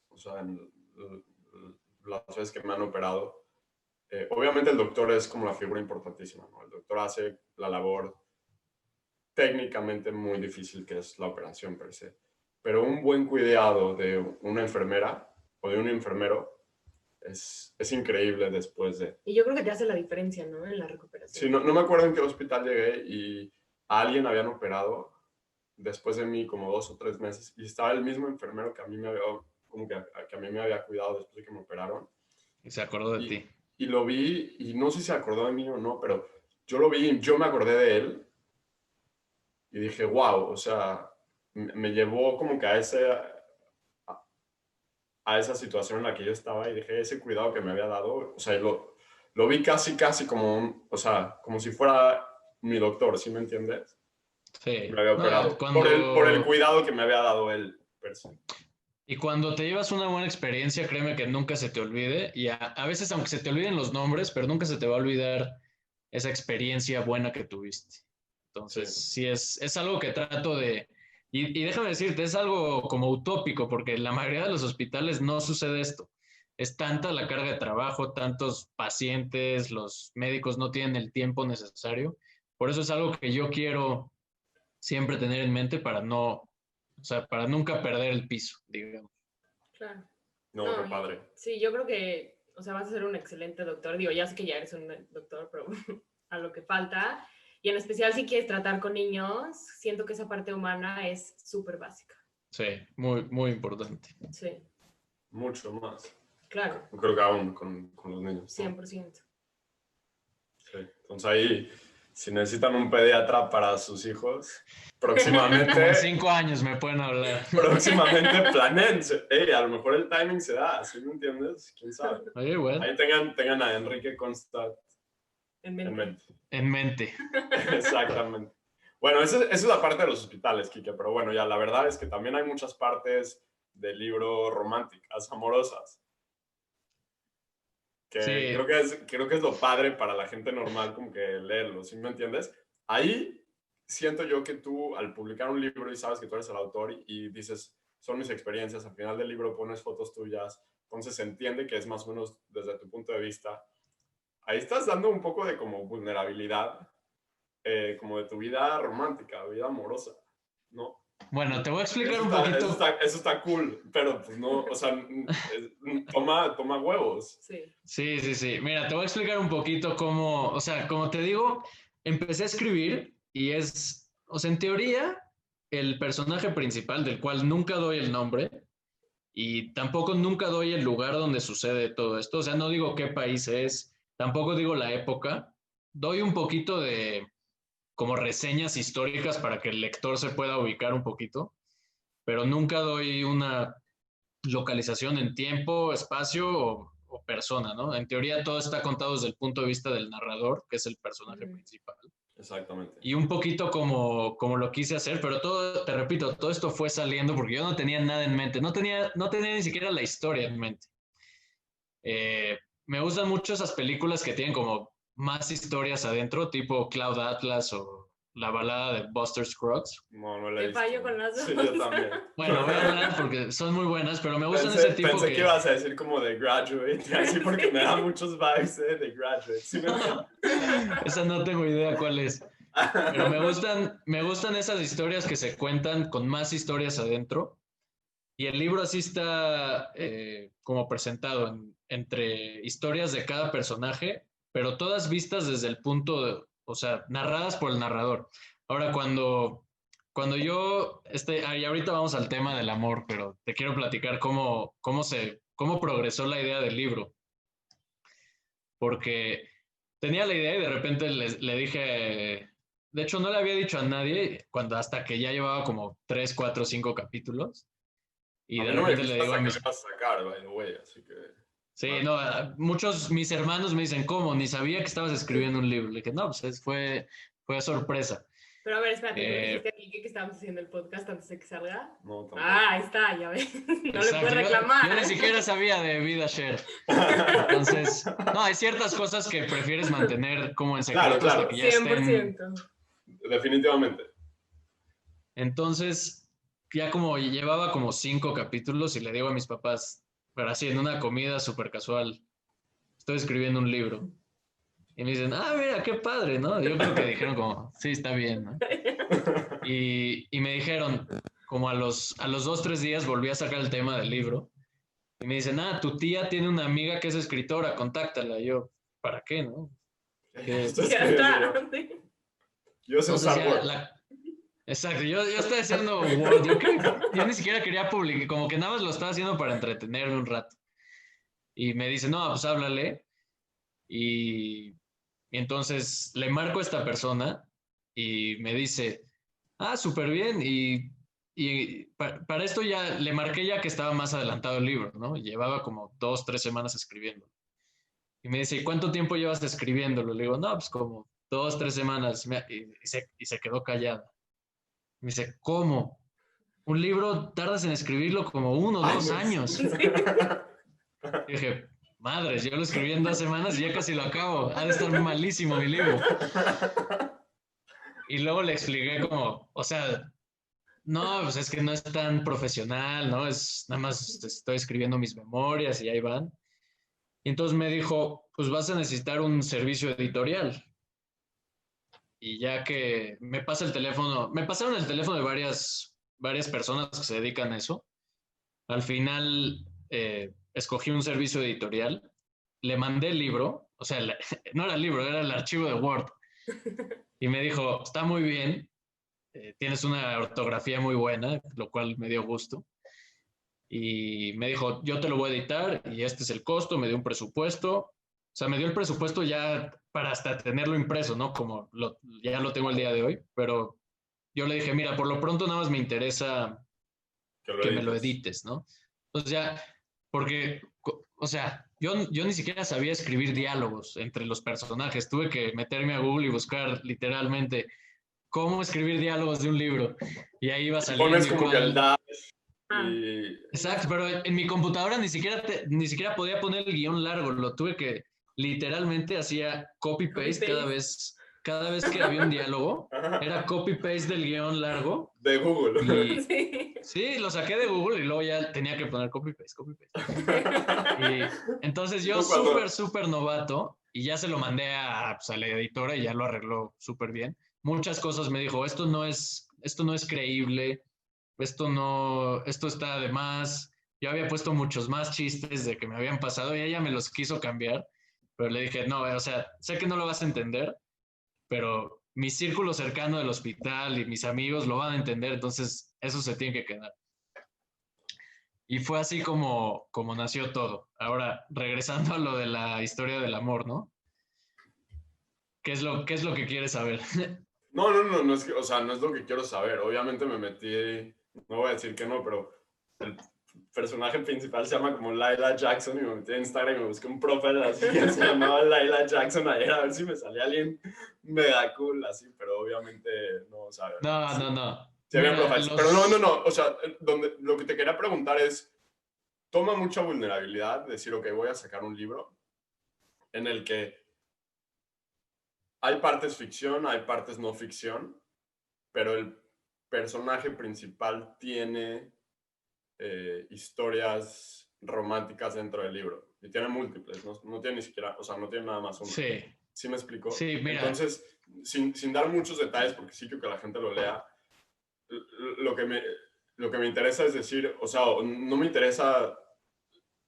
o sea, en las veces que me han operado, obviamente el doctor es como la figura importantísima, ¿no? El doctor hace la labor técnicamente muy difícil que es la operación per se. Pero un buen cuidado de una enfermera o de un enfermero es increíble después de... Y yo creo que te hace la diferencia, ¿no? En la recuperación. Sí, no me acuerdo en qué hospital llegué y a alguien habían operado después de mí como 2 o 3 meses y estaba el mismo enfermero que a mí me había, como que a mí me había cuidado después de que me operaron. Y se acordó de ti. Y lo vi y no sé si se acordó de mí o no, pero yo lo vi y yo me acordé de él y dije, wow, o sea, me llevó como que a esa situación en la que yo estaba y dije, ese cuidado que me había dado, o sea, lo vi casi como, o sea, como si fuera mi doctor, ¿sí me entiendes? Sí. Me había operado por el cuidado que me había dado él. Y cuando te llevas una buena experiencia, créeme que nunca se te olvide. Y a veces, aunque se te olviden los nombres, pero nunca se te va a olvidar esa experiencia buena que tuviste. Entonces, sí es algo que trato de... Y déjame decirte, es algo como utópico, porque en la mayoría de los hospitales no sucede esto. Es tanta la carga de trabajo, tantos pacientes, los médicos no tienen el tiempo necesario. Por eso es algo que yo quiero siempre tener en mente para para nunca perder el piso, digamos. Claro. No, qué padre. Sí, yo creo que, o sea, vas a ser un excelente doctor. Digo, ya sé que ya eres un doctor, pero a lo que falta. Y en especial si quieres tratar con niños, siento que esa parte humana es súper básica. Sí, muy, muy importante. Sí. Mucho más. Claro. Yo creo que aún con los niños, ¿no? 100%. Sí. Entonces ahí, si necesitan un pediatra para sus hijos, próximamente... Como en 5 años me pueden hablar. Próximamente planense. A lo mejor el timing se da, ¿sí me entiendes? ¿Quién sabe? Oye, bueno. Ahí tengan a Enrique Constant En mente. En mente. Exactamente. Bueno, esa es la parte de los hospitales, Quique, pero bueno, ya la verdad es que también hay muchas partes del libro románticas, amorosas. Que Sí. creo que es lo padre para la gente normal, como que leerlo, ¿sí me entiendes? Ahí siento yo que tú, al publicar un libro y sabes que tú eres el autor y dices, son mis experiencias, al final del libro pones fotos tuyas, entonces se entiende que es más o menos desde tu punto de vista. Ahí estás dando un poco de como vulnerabilidad, como de tu vida romántica, vida amorosa, ¿no? Bueno, te voy a explicar un poquito. Eso está cool, pero pues no, o sea, toma huevos. Sí. Mira, te voy a explicar un poquito cómo, o sea, como te digo, empecé a escribir y o sea, en teoría, el personaje principal, del cual nunca doy el nombre y tampoco nunca doy el lugar donde sucede todo esto, o sea, no digo qué país es, tampoco digo la época, doy un poquito de como reseñas históricas para que el lector se pueda ubicar un poquito, pero nunca doy una localización en tiempo, espacio o persona, ¿no? En teoría todo está contado desde el punto de vista del narrador, que es el personaje principal. Exactamente. Y un poquito como lo quise hacer, pero todo, te repito, todo esto fue saliendo porque yo no tenía nada en mente, no tenía ni siquiera la historia en mente. Me gustan mucho esas películas que tienen como más historias adentro, tipo Cloud Atlas o la balada de Buster Scruggs. No la he Te visto. fallo con las dos. Sí, yo también. Bueno, véanlas porque son muy buenas, pero me gustan ese tipo Pensé que... que ibas a decir como The Graduate, y así porque me da muchos vibes de The Graduate. ¿Sí me entiendes? Esa no tengo idea cuál es. Pero me gustan esas historias que se cuentan con más historias adentro. Y el libro así está como presentado entre historias de cada personaje, pero todas vistas desde el punto, o sea, narradas por el narrador. Ahora, cuando yo, y ahorita vamos al tema del amor, pero te quiero platicar cómo progresó la idea del libro. Porque tenía la idea y de repente le dije, de hecho no le había dicho a nadie, hasta que ya llevaba como 3, 4, 5 capítulos. Y de repente le digo a mis... vas a sacar, by the way, así que... Sí, no, mis hermanos me dicen, ¿cómo? Ni sabía que estabas escribiendo un libro. Le dije, no, pues fue sorpresa. Pero a ver, espérate, ¿tú dijiste aquí que estábamos haciendo el podcast antes de que salga? No, tampoco. Ahí está, ya ves. No Exacto, le puedes reclamar. Yo ni siquiera sabía de Vida Share. Entonces, no, hay ciertas cosas que prefieres mantener como en secreto Claro. hasta que ya estén... 100%. Definitivamente. Entonces, ya como llevaba como 5 capítulos y le digo a mis papás, pero así en una comida súper casual, estoy escribiendo un libro. Y me dicen, mira, qué padre, ¿no? Yo creo que dijeron como, sí, está bien, ¿no? Y me dijeron, como a los 2, 3 días volví a sacar el tema del libro. Y me dicen, tu tía tiene una amiga que es escritora, contáctala. Y yo, ¿para qué, no? Estoy Ya escribiendo está. yo sé Entonces usar Word. Exacto, yo estoy haciendo Word, yo ni siquiera quería publicar, como que nada más lo estaba haciendo para entretenerme un rato. Y me dice, no, pues háblale. Y entonces le marco a esta persona y me dice, súper bien. Y para esto ya le marqué ya que estaba más adelantado el libro, ¿no? Llevaba como 2, 3 semanas escribiendo. Y me dice, ¿y cuánto tiempo llevas escribiéndolo? Le digo, no, pues como 2, 3 semanas. Y se quedó callada. Me dice, ¿cómo? Un libro tardas en escribirlo como 1 o 2 años. Y dije, madres, yo lo escribí en 2 semanas y ya casi lo acabo. Ha de estar malísimo mi libro. Y luego le expliqué como, o sea, no, pues es que no es tan profesional, ¿no? Es nada más estoy escribiendo mis memorias y ahí van. Y entonces me dijo, pues vas a necesitar un servicio editorial. Y ya que me pasaron el teléfono de varias personas que se dedican a eso. Al final escogí un servicio editorial, le mandé el libro, o sea, no era el libro, era el archivo de Word. Y me dijo, está muy bien, tienes una ortografía muy buena, lo cual me dio gusto. Y me dijo, yo te lo voy a editar y este es el costo, me dio un presupuesto. O sea, me dio el presupuesto ya para hasta tenerlo impreso, ¿no? Como ya lo tengo el día de hoy, pero yo le dije, mira, por lo pronto nada más me interesa que me lo edites, ¿no? Entonces ya, porque, o sea, yo ni siquiera sabía escribir diálogos entre los personajes. Tuve que meterme a Google y buscar literalmente cómo escribir diálogos de un libro. Y ahí iba saliendo. Pones como que el dash Exacto, pero en mi computadora ni siquiera podía poner el guión largo. Lo tuve que, literalmente hacía copy-paste cada vez que había un diálogo. Era copy-paste del guión largo. de Google. Sí, lo saqué de Google y luego ya tenía que poner copy-paste. Y entonces yo súper novato y ya se lo mandé a la editora y ya lo arregló súper bien. Muchas cosas me dijo, esto no es creíble, esto está de más. Yo había puesto muchos más chistes de que me habían pasado y ella me los quiso cambiar, pero le dije, no, o sea, sé que no lo vas a entender, pero mi círculo cercano del hospital y mis amigos lo van a entender, entonces eso se tiene que quedar. Y fue así como nació todo. Ahora, regresando a lo de la historia del amor, ¿no? ¿Qué es lo que quieres saber? No es que, o sea, no es lo que quiero saber. Obviamente me metí, no voy a decir que no, pero el personaje principal se llama como Laila Jackson y me metí en Instagram y me busqué un profile así que se llamaba Laila Jackson ayer a ver si me salía alguien mega cool así, pero obviamente no, ¿sabes? No. Sí, había profiles, pero no, o sea, lo que te quería preguntar es, toma mucha vulnerabilidad decir, ok, voy a sacar un libro en el que hay partes ficción, hay partes no ficción, pero el personaje principal tiene historias románticas dentro del libro. Y tiene múltiples, no tiene ni siquiera, o sea, no tiene nada más uno. Sí. ¿Sí me explico? Sí, mira. Entonces, sin dar muchos detalles, porque sí quiero que la gente lo lea, lo que me interesa es decir, o sea, no me interesa,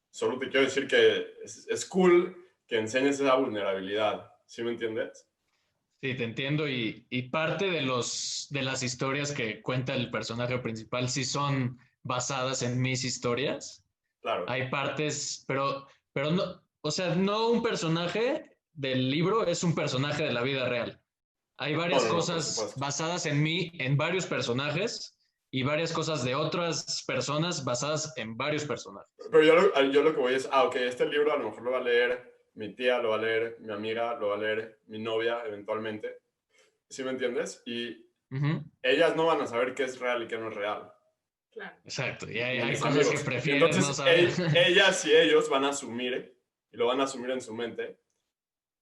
solo te quiero decir que es cool que enseñes esa vulnerabilidad. ¿Sí me entiendes? Sí, te entiendo. Y parte de las historias que cuenta el personaje principal sí son basadas en mis historias. Claro. Hay partes, pero no, o sea, no un personaje del libro es un personaje de la vida real. Hay varias No, por cosas supuesto. basadas en mí, en varios personajes, y varias cosas de otras personas basadas en varios personajes. Pero yo lo que voy es, ok, este libro a lo mejor lo va a leer mi tía, lo va a leer mi amiga, lo va a leer mi novia eventualmente. ¿Sí me entiendes? Y ellas no van a saber qué es real y qué no es real. Claro. Exacto, y Ni hay mis cosas amigos. que prefieren Entonces, no saber. ellas y ellos van a asumir, y lo van a asumir en su mente,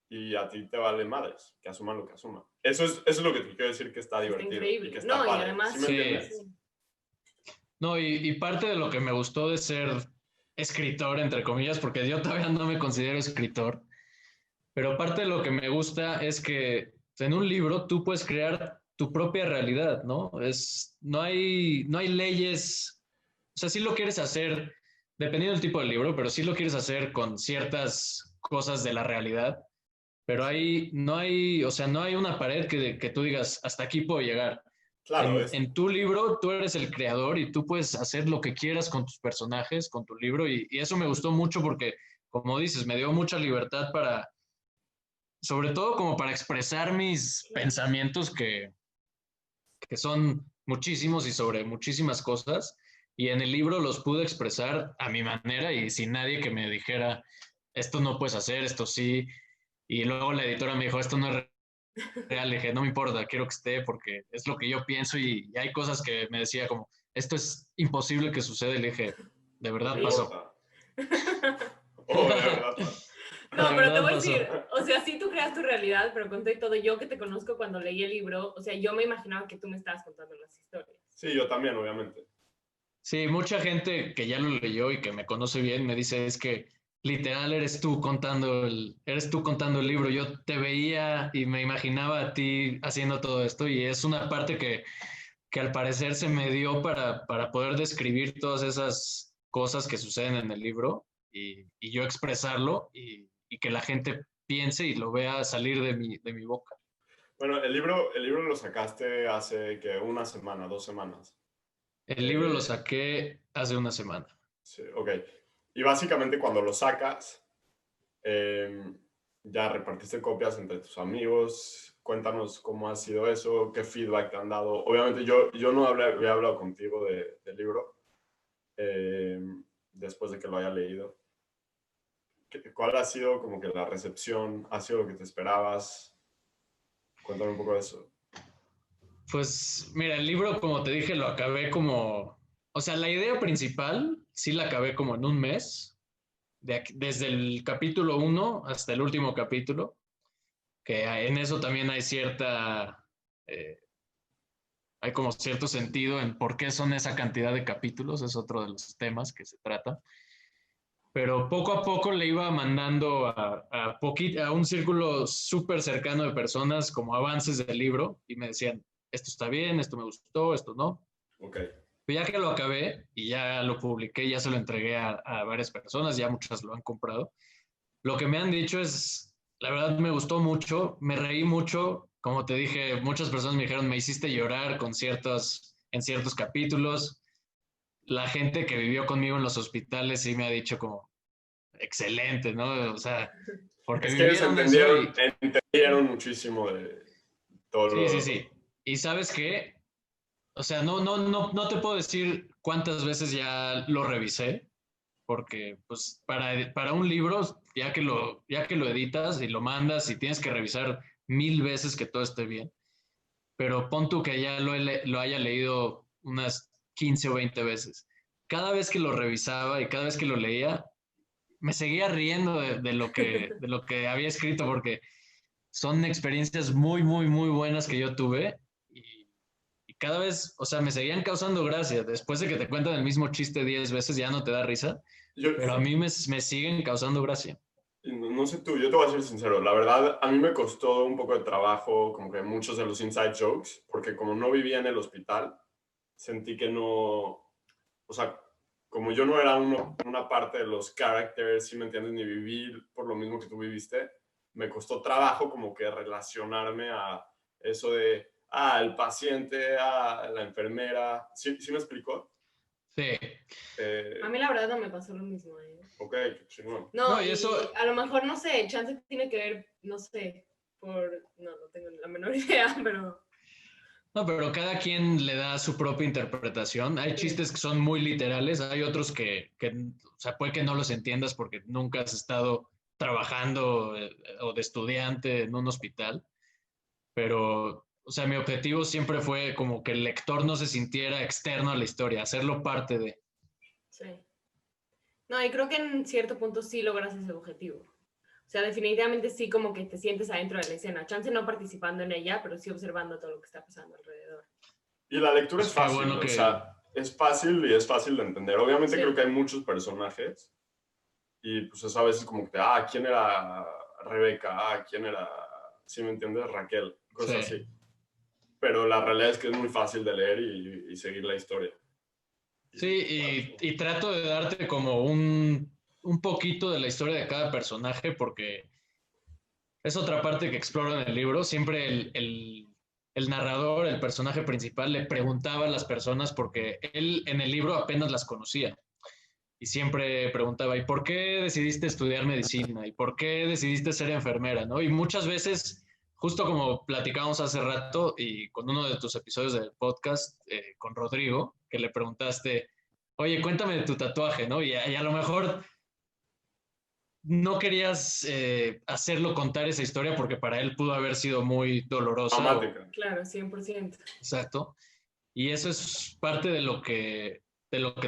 y a ti te vale madres, que asuman lo que asuman. Eso es lo que te quiero decir, que está divertido. Increíble. Y que está No, y padre. además, ¿Sí me entiendes? sí. No, y parte de lo que me gustó de ser escritor, entre comillas, porque yo todavía no me considero escritor, pero parte de lo que me gusta es que en un libro tú puedes crear tu propia realidad, ¿no? No hay leyes, o sea, sí lo quieres hacer, dependiendo del tipo de libro, pero sí lo quieres hacer con ciertas cosas de la realidad, pero no hay una pared que tú digas, hasta aquí puedo llegar. Claro, En tu libro, tú eres el creador y tú puedes hacer lo que quieras con tus personajes, con tu libro, y eso me gustó mucho porque, como dices, me dio mucha libertad sobre todo como para expresar mis pensamientos que son muchísimos y sobre muchísimas cosas, y en el libro los pude expresar a mi manera y sin nadie que me dijera, esto no puedes hacer, esto sí, y luego la editora me dijo, esto no es real. Le dije, no me importa, quiero que esté porque es lo que yo pienso, y hay cosas que me decía como, esto es imposible que suceda, y le dije, de verdad pasó. Oh, de verdad pasó. No, De pero te verdad voy a pasó. decir, o sea, sí tú creas tu realidad, pero con todo y todo, yo que te conozco cuando leí el libro, o sea, yo me imaginaba que tú me estabas contando las historias. Sí, yo también, obviamente. Sí, mucha gente que ya lo leyó y que me conoce bien me dice, es que literal eres tú contando el libro. Yo te veía y me imaginaba a ti haciendo todo esto, y es una parte que al parecer se me dio para poder describir todas esas cosas que suceden en el libro, y yo expresarlo y que la gente piense y lo vea salir de mi boca. Bueno, el libro lo sacaste hace que una semana, 2 semanas. El libro lo saqué hace una semana. Sí, ok. Y básicamente cuando lo sacas, ya repartiste copias entre tus amigos. Cuéntanos cómo ha sido eso, qué feedback te han dado. Obviamente yo no había hablado contigo del libro después de que lo haya leído. ¿Cuál ha sido como que la recepción? ¿Ha sido lo que te esperabas? Cuéntame un poco de eso. Pues mira, el libro, como te dije, lo acabé o sea, la idea principal sí la acabé como en un mes, desde el capítulo 1 hasta el último capítulo, que en eso también hay hay como cierto sentido en por qué son esa cantidad de capítulos, es otro de los temas que se trata. Pero poco a poco le iba mandando a un círculo súper cercano de personas como avances del libro, y me decían, esto está bien, esto me gustó, esto no. Ok. Pero ya que lo acabé y ya lo publiqué, ya se lo entregué a varias personas, ya muchas lo han comprado. Lo que me han dicho es, la verdad me gustó mucho, me reí mucho, como te dije, muchas personas me dijeron, me hiciste llorar en ciertos capítulos. La gente que vivió conmigo en los hospitales sí me ha dicho como, excelente, ¿no? O sea, porque Es que ellos vivieron eso entendieron muchísimo de todo lo... Sí. Y ¿sabes qué? O sea, no te puedo decir cuántas veces ya lo revisé, porque pues para un libro, ya que lo editas y lo mandas y tienes que revisar 1000 veces que todo esté bien, pero pon tú que ya lo haya leído unas 15 o 20 veces. Cada vez que lo revisaba y cada vez que lo leía, me seguía riendo de lo que había escrito, porque son experiencias muy, muy, muy buenas que yo tuve, cada vez, o sea, me seguían causando gracia. Después de que te cuentan el mismo chiste 10 veces, ya no te da risa, pero a mí me siguen causando gracia. No sé tú, yo te voy a ser sincero, la verdad a mí me costó un poco de trabajo como que muchos de los inside jokes, porque como no vivía en el hospital, sentí que no, o sea, como yo no era una parte de los characters, si me entiendes, ni vivir por lo mismo que tú viviste, me costó trabajo como que relacionarme a eso de, el paciente, la enfermera, ¿sí me explicó? Sí. A mí la verdad no me pasó lo mismo. Ok, qué chingón. No, y y eso... a lo mejor, no sé, chance tiene que ver, no sé, no tengo la menor idea, pero... No, pero cada quien le da su propia interpretación. Hay chistes que son muy literales, hay otros que o sea, puede que no los entiendas porque nunca has estado trabajando o de estudiante en un hospital, pero, o sea, mi objetivo siempre fue como que el lector no se sintiera externo a la historia, hacerlo parte de. Sí. No, y creo que en cierto punto sí logras ese objetivo. O sea, definitivamente sí como que te sientes adentro de la escena. Chance no participando en ella, pero sí observando todo lo que está pasando alrededor. Y la lectura es fácil, bueno que... o sea, es fácil y es fácil de entender. Obviamente Sí. creo que hay muchos personajes y pues eso a veces como que, ¿quién era Rebeca? ¿Quién era, sí me entiendes, Raquel? Cosas Sí. así. Pero la realidad es que es muy fácil de leer y seguir la historia. Sí, y trato de darte como un poquito de la historia de cada personaje porque es otra parte que exploro en el libro. Siempre el narrador, el personaje principal, le preguntaba a las personas porque él en el libro apenas las conocía. Y siempre preguntaba, ¿y por qué decidiste estudiar medicina? ¿Y por qué decidiste ser enfermera? ¿No? Y muchas veces, justo como platicábamos hace rato y con uno de tus episodios del podcast, con Rodrigo, que le preguntaste, oye, cuéntame de tu tatuaje, ¿no? Y a lo mejor no querías hacerlo contar esa historia porque para él pudo haber sido muy dolorosa. Dramática. Claro, 100%. Exacto. Y eso es parte de lo que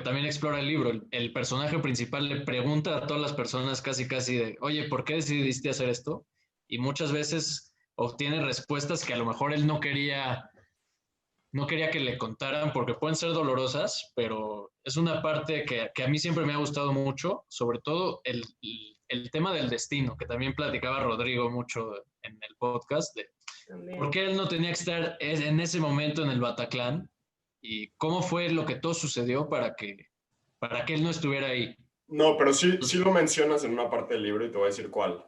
también explora el libro. El personaje principal le pregunta a todas las personas casi de, oye, ¿por qué decidiste hacer esto? Y muchas veces obtiene respuestas que a lo mejor él no quería que le contaran porque pueden ser dolorosas, pero es una parte que a mí siempre me ha gustado mucho, sobre todo el tema del destino, que también platicaba Rodrigo mucho en el podcast, de También. por qué él no tenía que estar en ese momento en el Bataclan y cómo fue lo que todo sucedió para que él no estuviera ahí. No, pero sí lo mencionas en una parte del libro y te voy a decir cuál.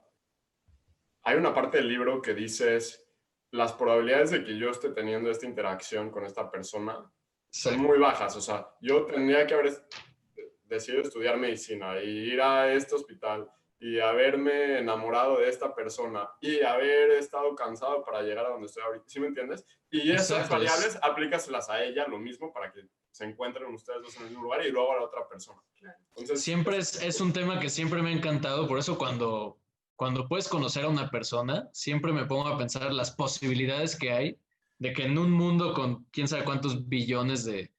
Hay una parte del libro que dices, las probabilidades de que yo esté teniendo esta interacción con esta persona son muy bajas. O sea, yo tendría que haber decidido estudiar medicina y ir a este hospital y haberme enamorado de esta persona y haber estado cansado para llegar a donde estoy ahorita. ¿Sí me entiendes? Y esas variables, aplícaselas a ella lo mismo para que se encuentren ustedes dos en el mismo lugar y luego a la otra persona. Entonces, siempre es un tema que siempre me ha encantado, por eso cuando puedes conocer a una persona, siempre me pongo a pensar las posibilidades que hay de que en un mundo con quién sabe cuántos billones de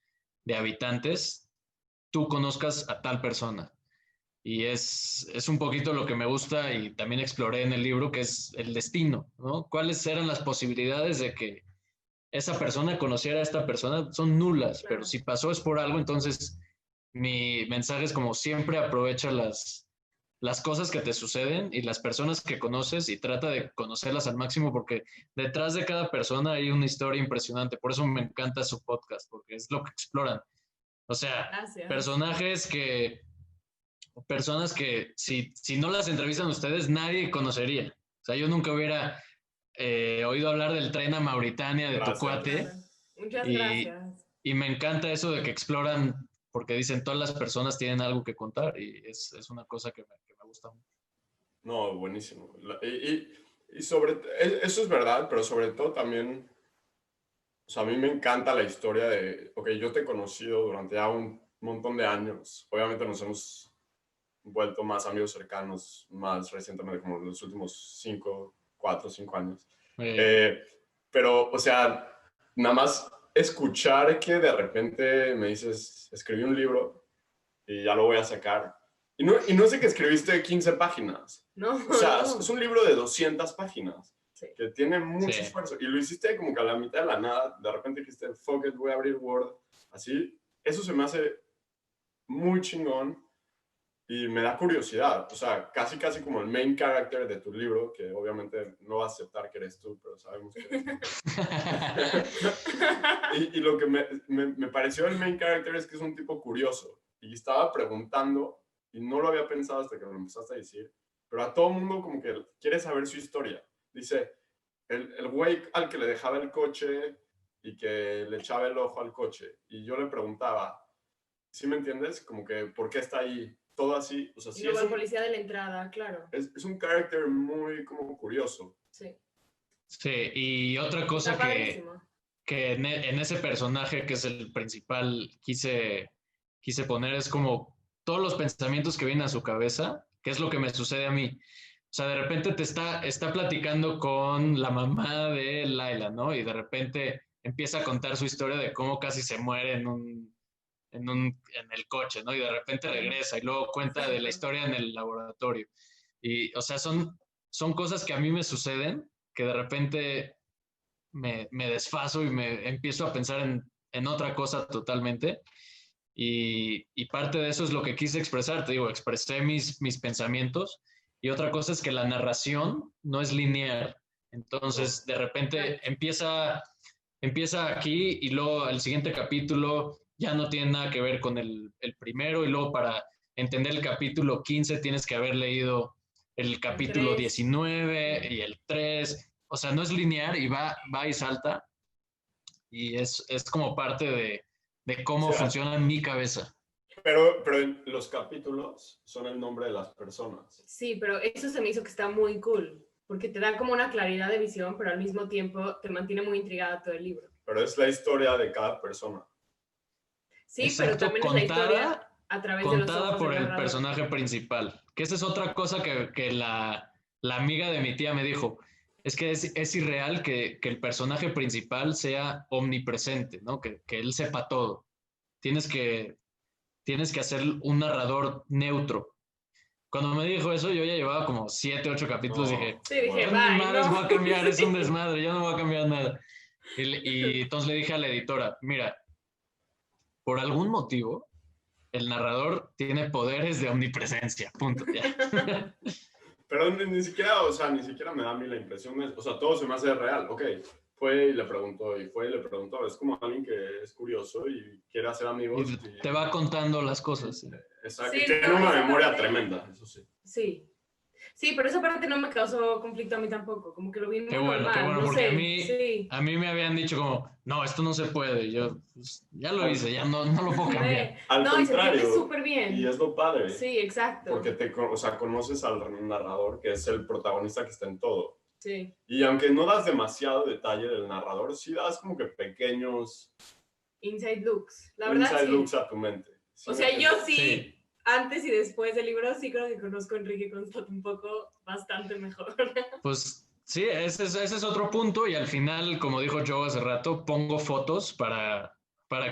habitantes, tú conozcas a tal persona. Y es un poquito lo que me gusta y también exploré en el libro, que es el destino, ¿no? ¿Cuáles eran las posibilidades de que esa persona conociera a esta persona? Son nulas, pero si pasó es por algo. Entonces mi mensaje es como siempre aprovecha las cosas que te suceden y las personas que conoces y trata de conocerlas al máximo porque detrás de cada persona hay una historia impresionante. Por eso me encanta su podcast, porque es lo que exploran. O sea, personas que si no las entrevistan ustedes, nadie conocería. O sea, yo nunca hubiera oído hablar del tren a Mauritania de tu cuate. Muchas gracias. Y me encanta eso de que exploran, porque dicen todas las personas tienen algo que contar y es una cosa que me gusta mucho. No, buenísimo. Y eso es verdad, pero sobre todo también, o sea, a mí me encanta la historia de, ok, yo te he conocido durante ya un montón de años. Obviamente nos hemos vuelto más amigos cercanos más recientemente, como en los últimos 4 o 5 años. Pero, o sea, nada más escuchar que de repente me dices, escribí un libro y ya lo voy a sacar. Y no sé que escribiste 15 páginas. No. O sea, es un libro de 200 páginas. Sí. que tiene mucho Sí. esfuerzo. Y lo hiciste como que a la mitad de la nada, de repente dijiste, fuck it, voy a abrir Word. Así, eso se me hace muy chingón y me da curiosidad. O sea, casi como el main character de tu libro, que obviamente no va a aceptar que eres tú, pero sabemos que eres tú. y lo que me pareció el main character es que es un tipo curioso. Y estaba preguntando, y no lo había pensado hasta que me lo empezaste a decir, pero a todo mundo como que quiere saber su historia. Dice, el güey al que le dejaba el coche y que le echaba el ojo al coche. Y yo le preguntaba, ¿sí me entiendes? Como que, ¿por qué está ahí? Todo así. O sea, Y sí luego es el un, policía de la entrada, claro. es un character muy como curioso. Sí. Sí, y otra cosa Está que, padrísimo. que en ese personaje que es el principal quise poner es como todos los pensamientos que vienen a su cabeza, que es lo que me sucede a mí. O sea, de repente te está platicando con la mamá de Laila, ¿no? Y de repente empieza a contar su historia de cómo casi se muere en el coche, ¿no? Y de repente regresa y luego cuenta de la historia en el laboratorio. Y, o sea, son cosas que a mí me suceden, que de repente me desfaso y me empiezo a pensar en otra cosa totalmente. Y parte de eso es lo que quise expresar, te digo, expresé mis pensamientos. Y otra cosa es que la narración no es lineal. Entonces, de repente empieza aquí y luego el siguiente capítulo ya no tiene nada que ver con el primero y luego para entender el capítulo 15 tienes que haber leído el capítulo 3. 19 y el 3. O sea, no es lineal y va y salta. Y es como parte de cómo O sea, funciona en mi cabeza. Pero los capítulos son el nombre de las personas. Sí, pero eso se me hizo que está muy cool, porque te da como una claridad de visión, pero al mismo tiempo te mantiene muy intrigada todo el libro. Pero es la historia de cada persona. Sí, Exacto, pero también es la historia a través de los contada ojos por del el narrador. personaje principal. Que esa es otra cosa que la amiga de mi tía me dijo. Es que es irreal que el personaje principal sea omnipresente, ¿no? Que él sepa todo. Tienes que hacer un narrador neutro. Cuando me dijo eso, yo ya llevaba como 7, 8 capítulos. No, Dije, Sí, dije, "Yo bye, ni madres ¿no? voy a cambiar, es un Sí. desmadre, yo no voy a cambiar nada". Y entonces le dije a la editora, mira, por algún motivo, el narrador tiene poderes de omnipresencia, punto. Ya. Pero ni siquiera, o sea, ni siquiera me da a mí la impresión. O sea, todo se me hace real. Ok, fue y le preguntó, y fue y le preguntó. Es como alguien que es curioso y quiere hacer amigos. Y te va contando las cosas. ¿Sí? Exacto, Sí, y tiene no, una esa memoria parte- tremenda, eso sí. Sí. Sí, pero esa parte no me causó conflicto a mí tampoco, como que lo vi muy Qué bueno, normal, no porque sé. Sí. a mí me habían dicho como, no, esto no se puede. Y yo, pues, ya lo hice, ya no lo puedo cambiar. Al No, y se entiende contrario, súper bien. y es lo padre. Sí, exacto. Porque o sea, conoces al narrador, que es el protagonista que está en todo. Sí. Y aunque no das demasiado detalle del narrador, sí das como que pequeños Inside looks. La verdad, inside sí. looks a tu mente. ¿Sí O me sea, yo entiendes? sí, antes y después del libro, sí creo que conozco a Enrique Constad un poco bastante mejor. Pues sí, ese es otro punto. Y al final, como dijo Joe hace rato, pongo fotos para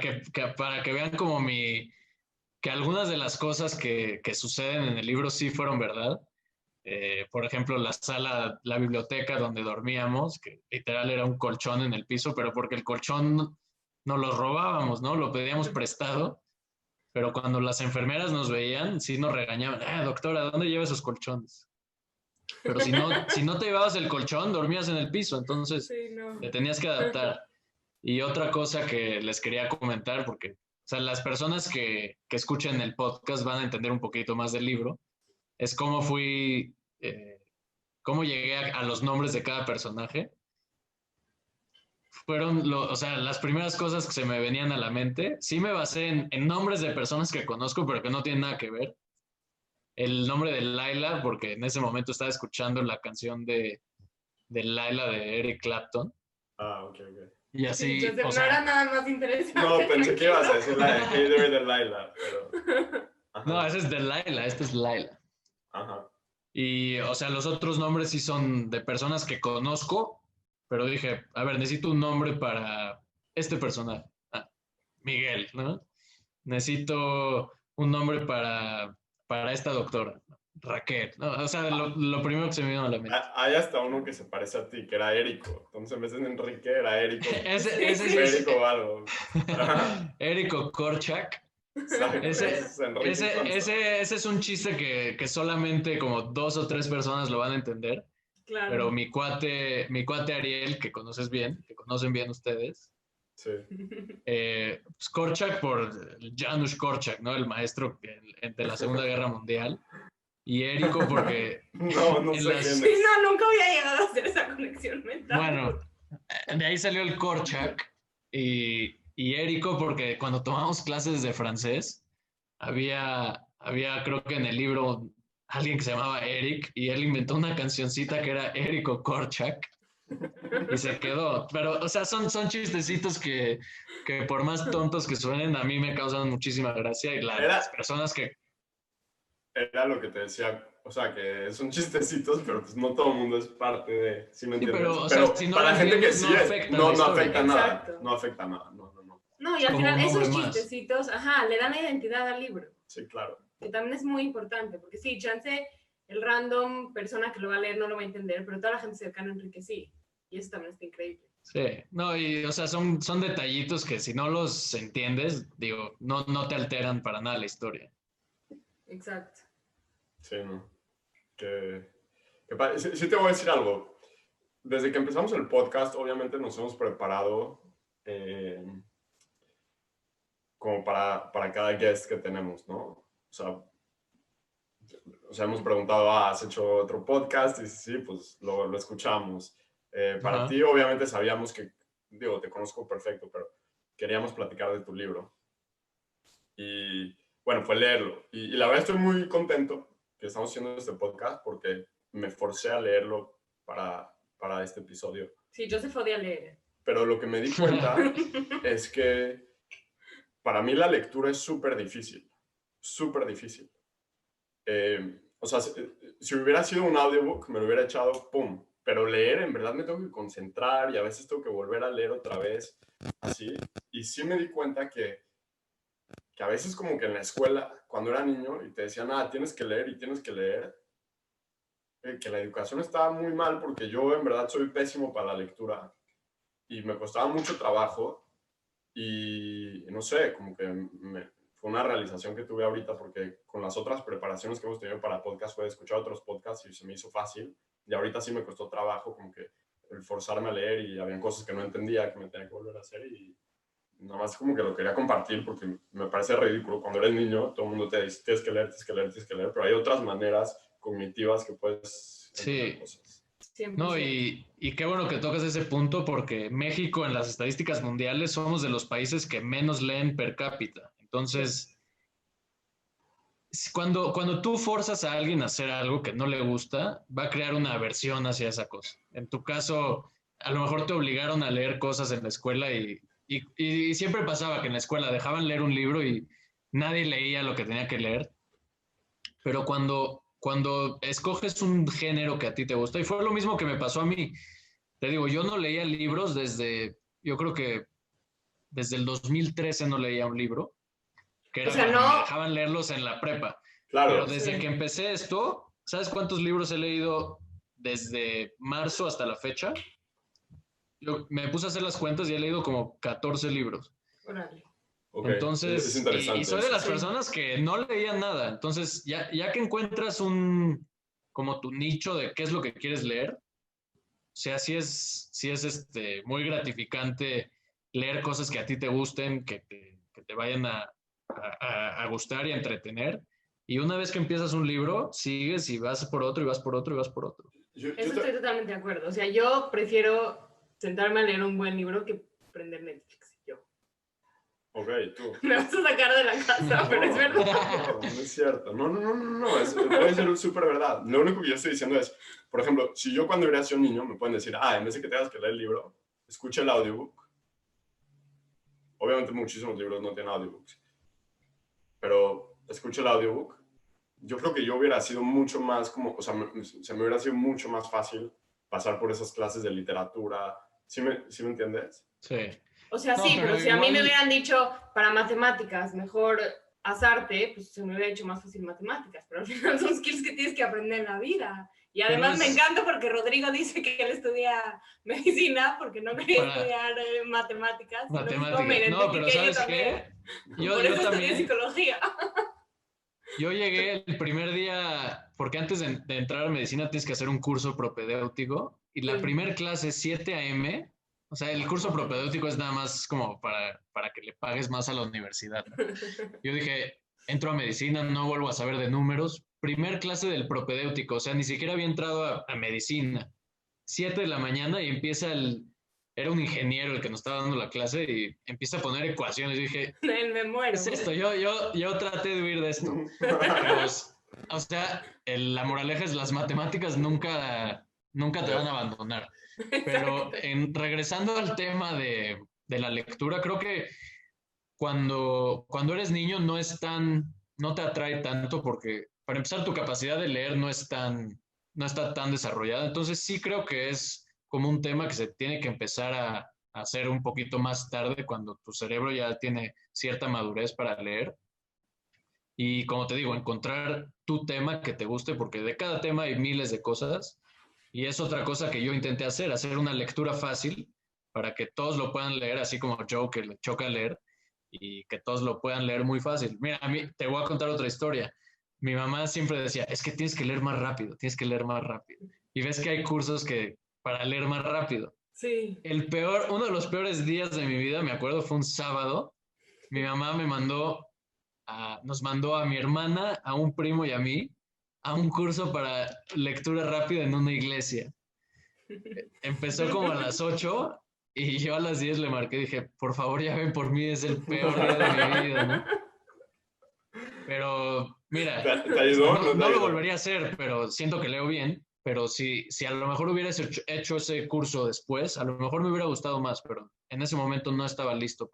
que vean como que algunas de las cosas que suceden en el libro sí fueron verdad. Por ejemplo, la biblioteca donde dormíamos, que literal era un colchón en el piso, pero porque el colchón nos lo robábamos, ¿no? Lo pedíamos prestado, pero cuando las enfermeras nos veían, sí nos regañaban, doctora, ¿dónde lleva esos colchones? Pero si no te llevabas el colchón, dormías en el piso, entonces Sí, no. te tenías que adaptar. Y otra cosa que les quería comentar, porque o sea, las personas que escuchen el podcast van a entender un poquito más del libro, es cómo llegué a los nombres de cada personaje. Fueron, o sea, las primeras cosas que se me venían a la mente. Sí me basé en nombres de personas que conozco, pero que no tienen nada que ver. El nombre de Laila, porque en ese momento estaba escuchando la canción de Laila de Eric Clapton. Ah, ok, ok. Y así, Entonces, o no sea, era nada más interesante. No, pensé que ibas a decir la de Hater de Laila, pero... Ajá. no, ese es de Laila, este es Laila. Ajá. Y, o sea, los otros nombres sí son de personas que conozco, pero dije, a ver, necesito un nombre para este personaje. Ah, Miguel, ¿no? Necesito un nombre para esta doctora. Raquel. No, o sea, lo primero que se me vino a la mente. Hay hasta uno que se parece a ti, que era Érico. Entonces, en vez de Enrique, era Érico. Ese sí es Érico o algo. Érico Korchak. Exacto, es Enrique Consta. Ese es un chiste que solamente como 2 o 3 personas lo van a entender. Claro. Pero mi cuate Ariel, que conocen bien ustedes, Sí. pues Korchak por Janusz Korczak, ¿no? El maestro de la Segunda Guerra Mundial. Y Érico porque... No en sé las- quién Sí, es. no, nunca había llegado a hacer esa conexión mental. Bueno, de ahí salió el Korchak y Érico porque cuando tomamos clases de francés había creo que en el libro alguien que se llamaba Eric y él inventó una cancioncita que era Érico Korchak y se quedó. Pero, o sea, son chistecitos que por más tontos que suenen a mí me causan muchísima gracia y las personas que... Era lo que te decía, o sea, que son chistecitos, pero pues no todo el mundo es parte de, ¿sí me entiendes? pero, o sea, si no para lo la gente que entiendes, sí no es, afecta no la historia. afecta nada, Exacto. no afecta nada, no. No, y al Como final un nombre esos más. chistecitos, le dan identidad al libro, Sí, claro. que también es muy importante, porque sí, chance, el random persona que lo va a leer no lo va a entender, pero toda la gente cercana a Enrique sí, y eso también está increíble. Sí, no, y o sea, son detallitos que si no los entiendes, digo, no te alteran para nada la historia. Exacto. Sí, ¿no? Sí te voy a decir algo. Desde que empezamos el podcast, obviamente nos hemos preparado como para cada guest que tenemos, ¿no? O sea, hemos preguntado, ¿has hecho otro podcast? Y sí, pues lo escuchamos. Para Ajá. ti, obviamente, sabíamos que, digo, te conozco perfecto, pero queríamos platicar de tu libro. Y bueno, fue leerlo. Y la verdad estoy muy contento que estamos haciendo este podcast porque me forcé a leerlo para este episodio. Sí, yo se podía leer. Pero lo que me di cuenta es que para mí la lectura es súper difícil. Súper difícil. O sea, si hubiera sido un audiobook, me lo hubiera echado, ¡pum! Pero leer, en verdad me tengo que concentrar y a veces tengo que volver a leer otra vez, así. Y sí me di cuenta que a veces como que en la escuela, cuando era niño, y te decían, tienes que leer y tienes que leer, que la educación estaba muy mal porque yo en verdad soy pésimo para la lectura y me costaba mucho trabajo y no sé, como que fue una realización que tuve ahorita porque con las otras preparaciones que hemos tenido para podcast fue escuchar otros podcasts y se me hizo fácil y ahorita sí me costó trabajo como que el forzarme a leer y habían cosas que no entendía que me tenía que volver a hacer y nada más como que lo quería compartir porque me parece ridículo. Cuando eres niño, todo el mundo te dice, tienes que leer, pero hay otras maneras cognitivas que puedes entender cosas. 100%. No, y qué bueno que tocas ese punto porque México en las estadísticas mundiales somos de los países que menos leen per cápita. Entonces, cuando tú forzas a alguien a hacer algo que no le gusta, va a crear una aversión hacia esa cosa. En tu caso, a lo mejor te obligaron a leer cosas en la escuela y siempre pasaba que en la escuela dejaban leer un libro y nadie leía lo que tenía que leer. Pero cuando escoges un género que a ti te gusta, y fue lo mismo que me pasó a mí. Te digo, yo no leía libros yo creo que desde el 2013 no leía un libro, que era cuando me dejaban leerlos en la prepa. Claro. Pero desde que empecé esto, ¿sabes cuántos libros he leído desde marzo hasta la fecha? Yo me puse a hacer las cuentas y he leído como 14 libros. Órale. Okay. Entonces, es interesante. y soy de las personas que no leían nada. Entonces, ya que encuentras como tu nicho de qué es lo que quieres leer, o sea, sí es muy gratificante leer cosas que a ti te gusten, que te vayan a gustar y a entretener. Y una vez que empiezas un libro, sigues y vas por otro, y vas por otro, y vas por otro. Eso estoy totalmente de acuerdo. O sea, yo prefiero sentarme a leer un buen libro que prender Netflix. Yo. Ok, tú. Me vas a sacar de la casa, pero es verdad. No es cierto. No. Puede ser súper verdad. Lo único que yo estoy diciendo es, por ejemplo, si yo cuando hubiera sido niño me pueden decir, en vez de que tengas que leer el libro, escucha el audiobook. Obviamente muchísimos libros no tienen audiobooks. Pero escucha el audiobook. Yo creo que yo hubiera sido mucho más se me hubiera sido mucho más fácil pasar por esas clases de literatura. ¿Sí me entiendes? Sí. O sea, sí, pero si a mí me hubieran dicho para matemáticas, mejor asarte, pues se me hubiera hecho más fácil matemáticas, pero al final son skills que tienes que aprender en la vida. Y además me encanta porque Rodrigo dice que él estudia medicina porque no quería estudiar matemáticas. Matemáticas. No, pero ¿sabes qué? Por eso también. Estudié psicología. Yo llegué el primer día, porque antes de entrar a medicina tienes que hacer un curso propedéutico y la primera clase es 7 a.m. O sea, el curso propedéutico es nada más como para que le pagues más a la universidad, ¿no? Yo dije, entro a medicina, no vuelvo a saber de números. Primer clase del propedéutico, o sea, ni siquiera había entrado a medicina. 7 de la mañana y empieza Era un ingeniero el que nos estaba dando la clase y empieza a poner ecuaciones. Y dije, me muero. ¿qué es esto? Yo traté de huir de esto. Pero, o sea, la moraleja es las matemáticas nunca te van a abandonar. Pero regresando al tema de la lectura, creo que cuando eres niño no te atrae tanto porque, para empezar, tu capacidad de leer no está tan desarrollada. Entonces sí creo que es como un tema que se tiene que empezar a hacer un poquito más tarde cuando tu cerebro ya tiene cierta madurez para leer. Y como te digo, encontrar tu tema que te guste, porque de cada tema hay miles de cosas. Y es otra cosa que yo intenté hacer una lectura fácil para que todos lo puedan leer, así como Joe, que le choca leer, y que todos lo puedan leer muy fácil. Mira, a mí te voy a contar otra historia. Mi mamá siempre decía, es que tienes que leer más rápido, tienes que leer más rápido. Y ves que hay cursos para leer más rápido. Sí. Uno de los peores días de mi vida, me acuerdo, fue un sábado. Mi mamá nos mandó a mi hermana, a un primo y a mí a un curso para lectura rápida en una iglesia. Empezó como a las 8 y yo a las 10 le marqué y dije, por favor, ya ven por mí, es el peor día de mi vida, ¿no? Pero, mira, ¿Te ayudó? No lo volvería a hacer, pero siento que leo bien. Pero si a lo mejor hubieras hecho ese curso después, a lo mejor me hubiera gustado más, pero en ese momento no estaba listo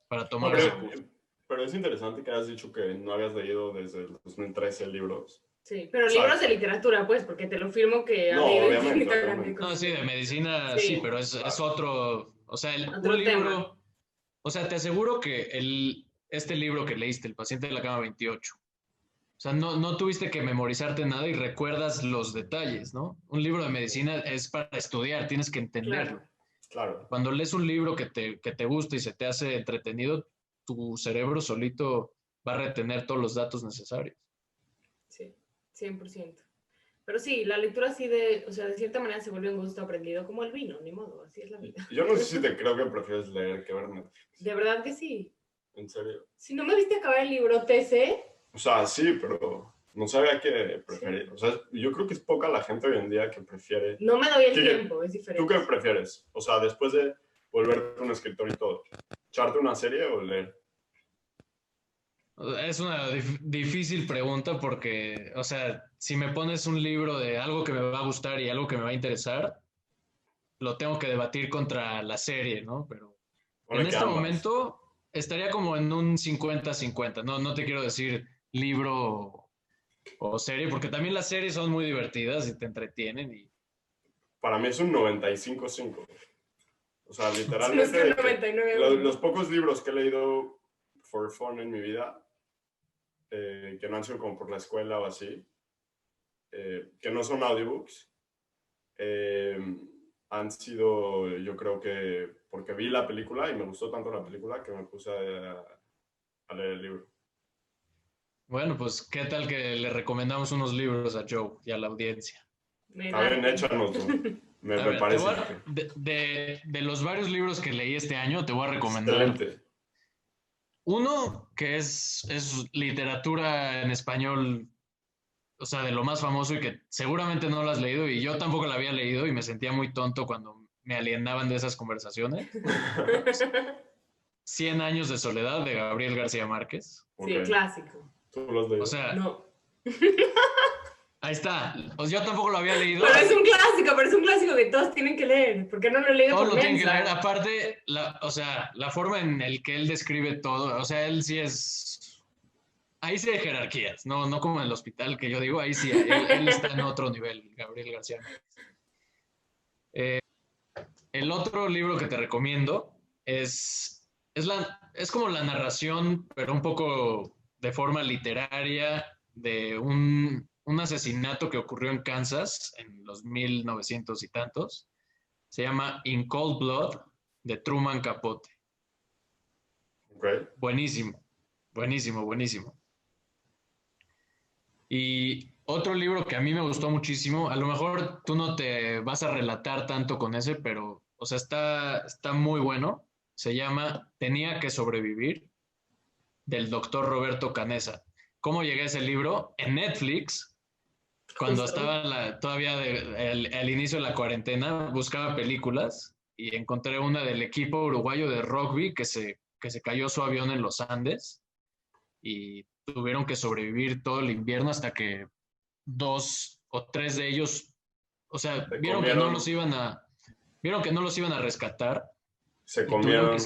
para tomar ese curso. Pero es interesante que hayas dicho que no habías leído desde el 2013 libros. Sí, pero libros de literatura, pues, porque te lo firmo que... No, obviamente. No, sí, de medicina sí, pero es otro... O sea, un libro... Tema. O sea, te aseguro que este libro que leíste, El paciente de la cama 28, o sea, no tuviste que memorizarte nada y recuerdas los detalles, ¿no? Un libro de medicina es para estudiar, tienes que entenderlo. Claro. Cuando lees un libro que te gusta y se te hace entretenido, tu cerebro solito va a retener todos los datos necesarios. Sí, 100%. Pero sí, la lectura así o sea, de cierta manera se vuelve un gusto aprendido como el vino, ni modo, así es la vida. Yo no sé si te creo que prefieres leer que ver Netflix. De verdad que sí. ¿En serio? Si no me viste acabar el libro TC... O sea, sí, pero no sabía qué preferir. O sea, yo creo que es poca la gente hoy en día que prefiere... No me doy el tiempo, es diferente. ¿Tú qué prefieres? O sea, después de volverte un escritor y todo, ¿echarte una serie o leer? Es una difícil pregunta porque, o sea, si me pones un libro de algo que me va a gustar y algo que me va a interesar, lo tengo que debatir contra la serie, ¿no? Pero en este momento estaría como en un 50-50, ¿no? No te quiero decir libro o serie, porque también las series son muy divertidas y te entretienen. Para mí es un 95-5. O sea, literalmente, es que 99. Los pocos libros que he leído for fun en mi vida, que no han sido como por la escuela o así, que no son audiobooks, han sido, yo creo que porque vi la película y me gustó tanto la película que me puse a leer el libro. Bueno, pues, ¿qué tal que le recomendamos unos libros a Joe y a la audiencia? Está bien, échanos. Me parece. De los varios libros que leí este año, te voy a recomendar. Excelente. Uno que es literatura en español, o sea, de lo más famoso y que seguramente no lo has leído y yo tampoco la había leído y me sentía muy tonto cuando me alienaban de esas conversaciones. 100 años de soledad de Gabriel García Márquez. Sí, clásico. ¿Tú lo has leído? O sea, no. Ahí está. Pues yo tampoco lo había leído. Pero es un clásico que todos tienen que leer, porque no lo he leído. Todos lo tienen que leer. Aparte, la forma en el que él describe todo, o sea, él sí es... Ahí sí hay jerarquías, no como en el hospital, que yo digo, ahí sí, él está en otro nivel, Gabriel García Márquez. El otro libro que te recomiendo es como la narración, pero un poco de forma literaria de un asesinato que ocurrió en Kansas en los 1900 y tantos. Se llama In Cold Blood, de Truman Capote. Okay. Buenísimo, buenísimo, buenísimo. Y otro libro que a mí me gustó muchísimo, a lo mejor tú no te vas a relatar tanto con ese, pero, o sea, está muy bueno. Se llama Tenía que sobrevivir, del doctor Roberto Canessa. ¿Cómo llegué a ese libro? En Netflix, cuando estaba todavía al inicio de la cuarentena, buscaba películas y encontré una del equipo uruguayo de rugby que se cayó su avión en los Andes y tuvieron que sobrevivir todo el invierno hasta que 2 o 3 de ellos, o sea, vieron que no los iban a rescatar. Se tuvieron comieron. que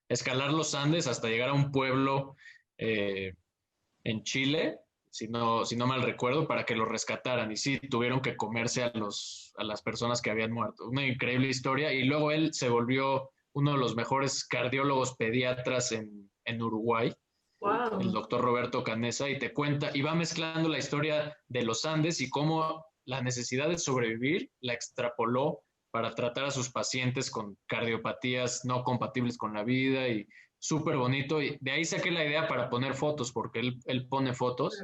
escalar los Andes hasta llegar a un pueblo en Chile, si no mal recuerdo, para que los rescataran. Y sí, tuvieron que comerse a las personas que habían muerto. Una increíble historia. Y luego él se volvió uno de los mejores cardiólogos pediatras en Uruguay. Wow. El doctor Roberto Canessa, y te cuenta, y va mezclando la historia de los Andes y cómo la necesidad de sobrevivir la extrapoló para tratar a sus pacientes con cardiopatías no compatibles con la vida, y súper bonito. Y de ahí saqué la idea para poner fotos, porque él pone fotos.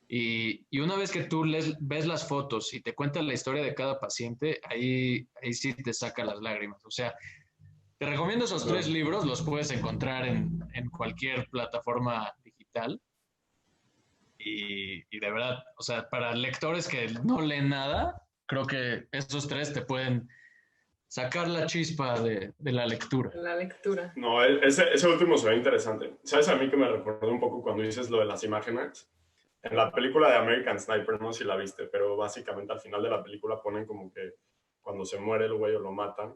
Y una vez que tú ves las fotos y te cuentas la historia de cada paciente, ahí sí te saca las lágrimas. O sea, te recomiendo esos 3 libros, los puedes encontrar en cualquier plataforma digital. Y de verdad, o sea, para lectores que no leen nada, creo que esos 3 te pueden sacar la chispa de la lectura. La lectura. No, ese último se ve interesante. ¿Sabes a mí que me recordó un poco cuando dices lo de las imágenes? En la película de American Sniper, no sé si la viste, pero básicamente al final de la película ponen como que cuando se muere el güey o lo matan.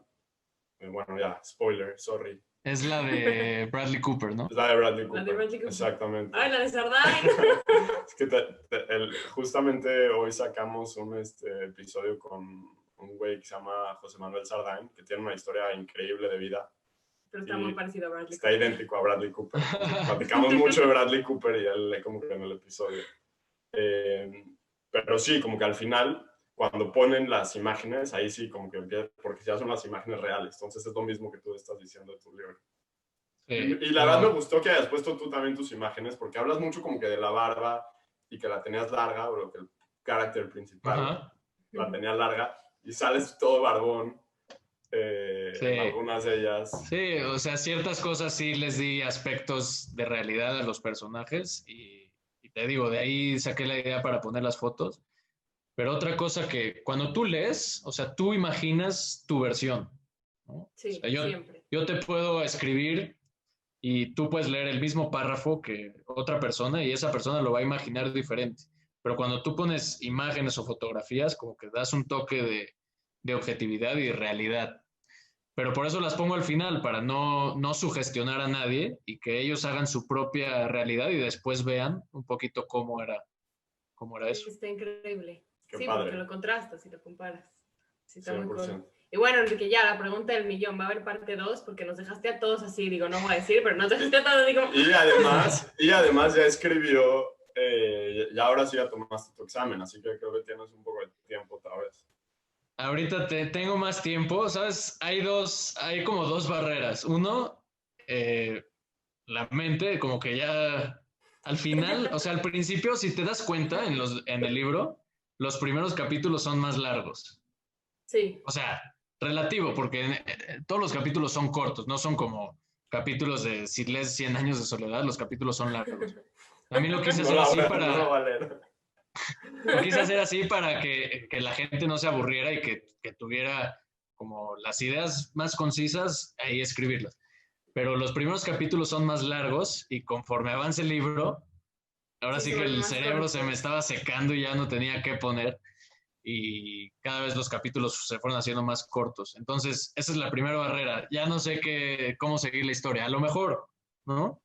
Bueno, ya, spoiler, sorry. Es la de Bradley Cooper, ¿no? Es la de Bradley Cooper. La de Bradley Cooper. Exactamente. ¡Ay, la de Sardain! Es que justamente hoy sacamos un episodio con un güey que se llama José Manuel Sardain, que tiene una historia increíble de vida. Pero está muy parecido a Bradley Está Cooper. idéntico a Bradley Cooper. Platicamos mucho de Bradley Cooper y él como que en el episodio. Pero sí, como que al final, cuando ponen las imágenes, ahí sí como que empieza, porque ya son las imágenes reales. Entonces es lo mismo que tú estás diciendo de tu libro. Sí. Y la verdad me gustó que hayas puesto tú también tus imágenes, porque hablas mucho como que de la barba y que la tenías larga, o que el carácter principal Ajá. la tenía larga, y sales todo barbón Sí. en algunas de ellas. Sí, o sea, ciertas cosas sí les di aspectos de realidad a los personajes y te digo, de ahí saqué la idea para poner las fotos. Pero otra cosa que cuando tú lees, o sea, tú imaginas tu versión, ¿no? Sí, O sea, siempre. yo te puedo escribir y tú puedes leer el mismo párrafo que otra persona y esa persona lo va a imaginar diferente. Pero cuando tú pones imágenes o fotografías, como que das un toque de objetividad y realidad. Pero por eso las pongo al final, para no sugestionar a nadie y que ellos hagan su propia realidad y después vean un poquito cómo era eso. Está increíble. Qué Sí, padre. porque lo contrastas y lo comparas. Sí, está muy 100%. cool. Y bueno, Enrique, ya la pregunta del millón. Va a haber parte 2 porque nos dejaste a todos así. Digo, no voy a decir, pero nos dejaste a todos así como... Y además ya escribió, ya ahora sí ya tomaste tu examen, así que creo que tienes un poco de tiempo otra vez. Ahorita tengo más tiempo, ¿sabes? Hay como 2 barreras. Uno, la mente, como que ya al final, o sea, al principio, si te das cuenta en el libro, los primeros capítulos son más largos. Sí. O sea, relativo, porque todos los capítulos son cortos, no son como capítulos de, si lees 100 años de soledad, los capítulos son largos. A mí lo quise hacer así para... No va a leer. Lo quise hacer así para que la gente no se aburriera y que tuviera como las ideas más concisas, ahí escribirlas. Pero los primeros capítulos son más largos y conforme avance el libro, ahora sí que el cerebro se me estaba secando y ya no tenía qué poner. Y cada vez los capítulos se fueron haciendo más cortos. Entonces, esa es la primera barrera. Ya no sé cómo seguir la historia. A lo mejor, ¿no?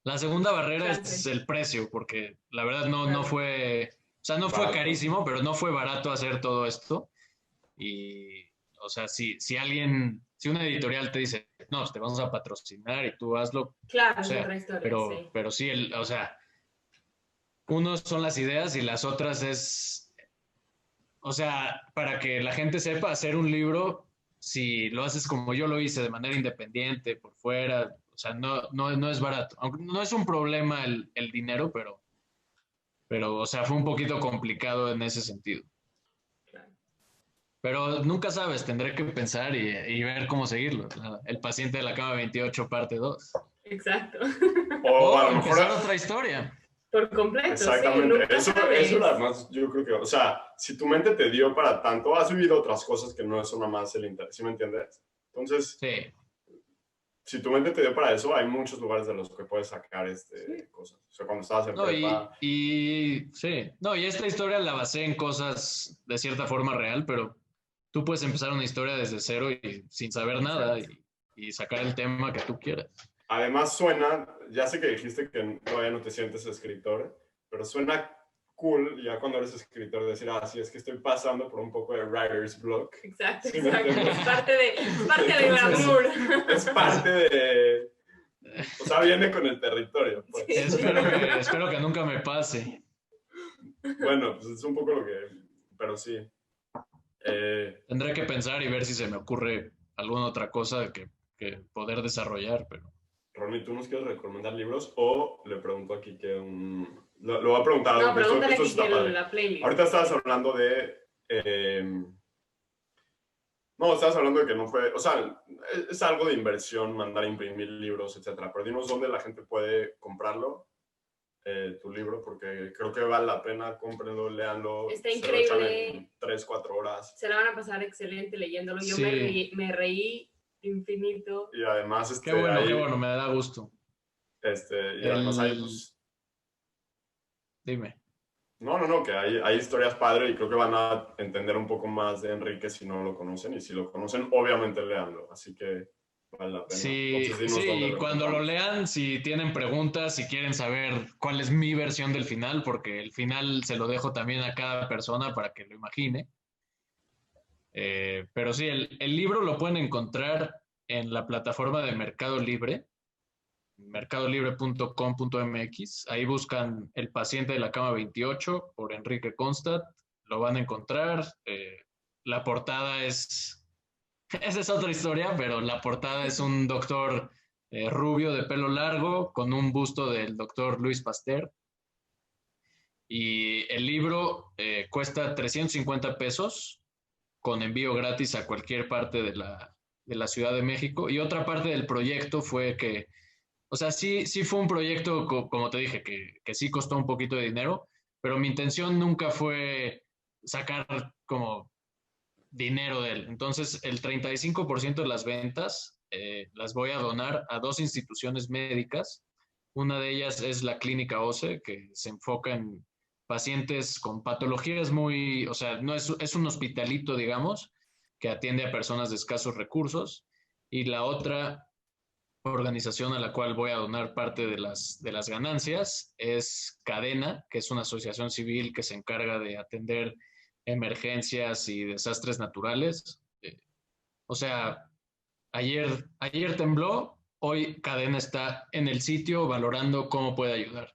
La segunda barrera es el precio, porque la verdad no fue... O sea, no fue carísimo, pero no fue barato hacer todo esto. Y o sea, si una editorial te dice, no, te vamos a patrocinar y tú hazlo, Claro, o es sea, otra historia, pero, sí. pero sí, o sea, unos son las ideas y las otras es, o sea, para que la gente sepa hacer un libro, si lo haces como yo lo hice, de manera independiente, por fuera, o sea, no es barato. Aunque no es un problema el dinero, pero, o sea, fue un poquito complicado en ese sentido. Claro. Pero nunca sabes, tendré que pensar y ver cómo seguirlo. El paciente de la cama 28, parte 2. Exacto. O a lo empezar mejor... otra historia. Por completo, Exactamente, sí, nunca eso sabes. además yo creo que, o sea, si tu mente te dio para tanto, has vivido otras cosas que no son nada más el interés, ¿sí me entiendes? Entonces, Sí. si tu mente te dio para eso, hay muchos lugares de los que puedes sacar cosas. O sea, cuando estabas en No, prepa... sí. No, y esta historia la basé en cosas de cierta forma real, pero tú puedes empezar una historia desde cero y sin saber nada y sacar el tema que tú quieras. Además suena, ya sé que dijiste que todavía no te sientes escritor, pero suena cool ya cuando eres escritor decir, sí, es que estoy pasando por un poco de writer's block. Exacto, ¿Sí exacto. me Es parte de glamour. Es parte de... O sea, viene con el territorio. Pues. Sí. Espero que nunca me pase. Bueno, pues es un poco lo que... Pero sí. Tendré que pensar y ver si se me ocurre alguna otra cosa que poder desarrollar, pero... Ronnie, ¿tú nos quieres recomendar libros? O le pregunto aquí que Lo voy a preguntar. No, pregúntale esto aquí está que padre. la playlist. Ahorita estabas hablando de... No, estabas hablando de que no fue... O sea, es algo de inversión mandar a imprimir libros, etcétera. Pero dinos dónde la gente puede comprarlo, tu libro, porque creo que vale la pena. Cómprenlo, léanlo. Está se lo echan increíble. en 3-4 horas. Se la van a pasar excelente leyéndolo. Yo Sí. me reí infinito. Y además... Qué bueno, me da gusto. Y además hay... Pues, Dime. No, que hay historias padres y creo que van a entender un poco más de Enrique si no lo conocen, y si lo conocen, obviamente léanlo, así que vale la pena. Sí, Entonces, dinos dónde y lo cuando lo compramos. lean, si tienen preguntas, si quieren saber cuál es mi versión del final, porque el final se lo dejo también a cada persona para que lo imagine. Pero sí, el libro lo pueden encontrar en la plataforma de Mercado Libre, mercadolibre.com.mx. Ahí buscan El paciente de la cama 28 por Enrique Constadt. Lo van a encontrar. La portada esa es otra historia, pero la portada es un doctor rubio de pelo largo con un busto del doctor Luis Pasteur. Y el libro cuesta 350 pesos con envío gratis a cualquier parte de la Ciudad de México. Y otra parte del proyecto fue que, o sea, sí fue un proyecto, como te dije, que sí costó un poquito de dinero, pero mi intención nunca fue sacar como dinero de él. Entonces, el 35% de las ventas las voy a donar a 2 instituciones médicas. Una de ellas es la Clínica OCE, que se enfoca en pacientes con patologías o sea, no es un hospitalito, digamos, que atiende a personas de escasos recursos. Y la otra organización a la cual voy a donar parte de las ganancias es Cadena, que es una asociación civil que se encarga de atender emergencias y desastres naturales. O sea, ayer tembló, hoy Cadena está en el sitio valorando cómo puede ayudar.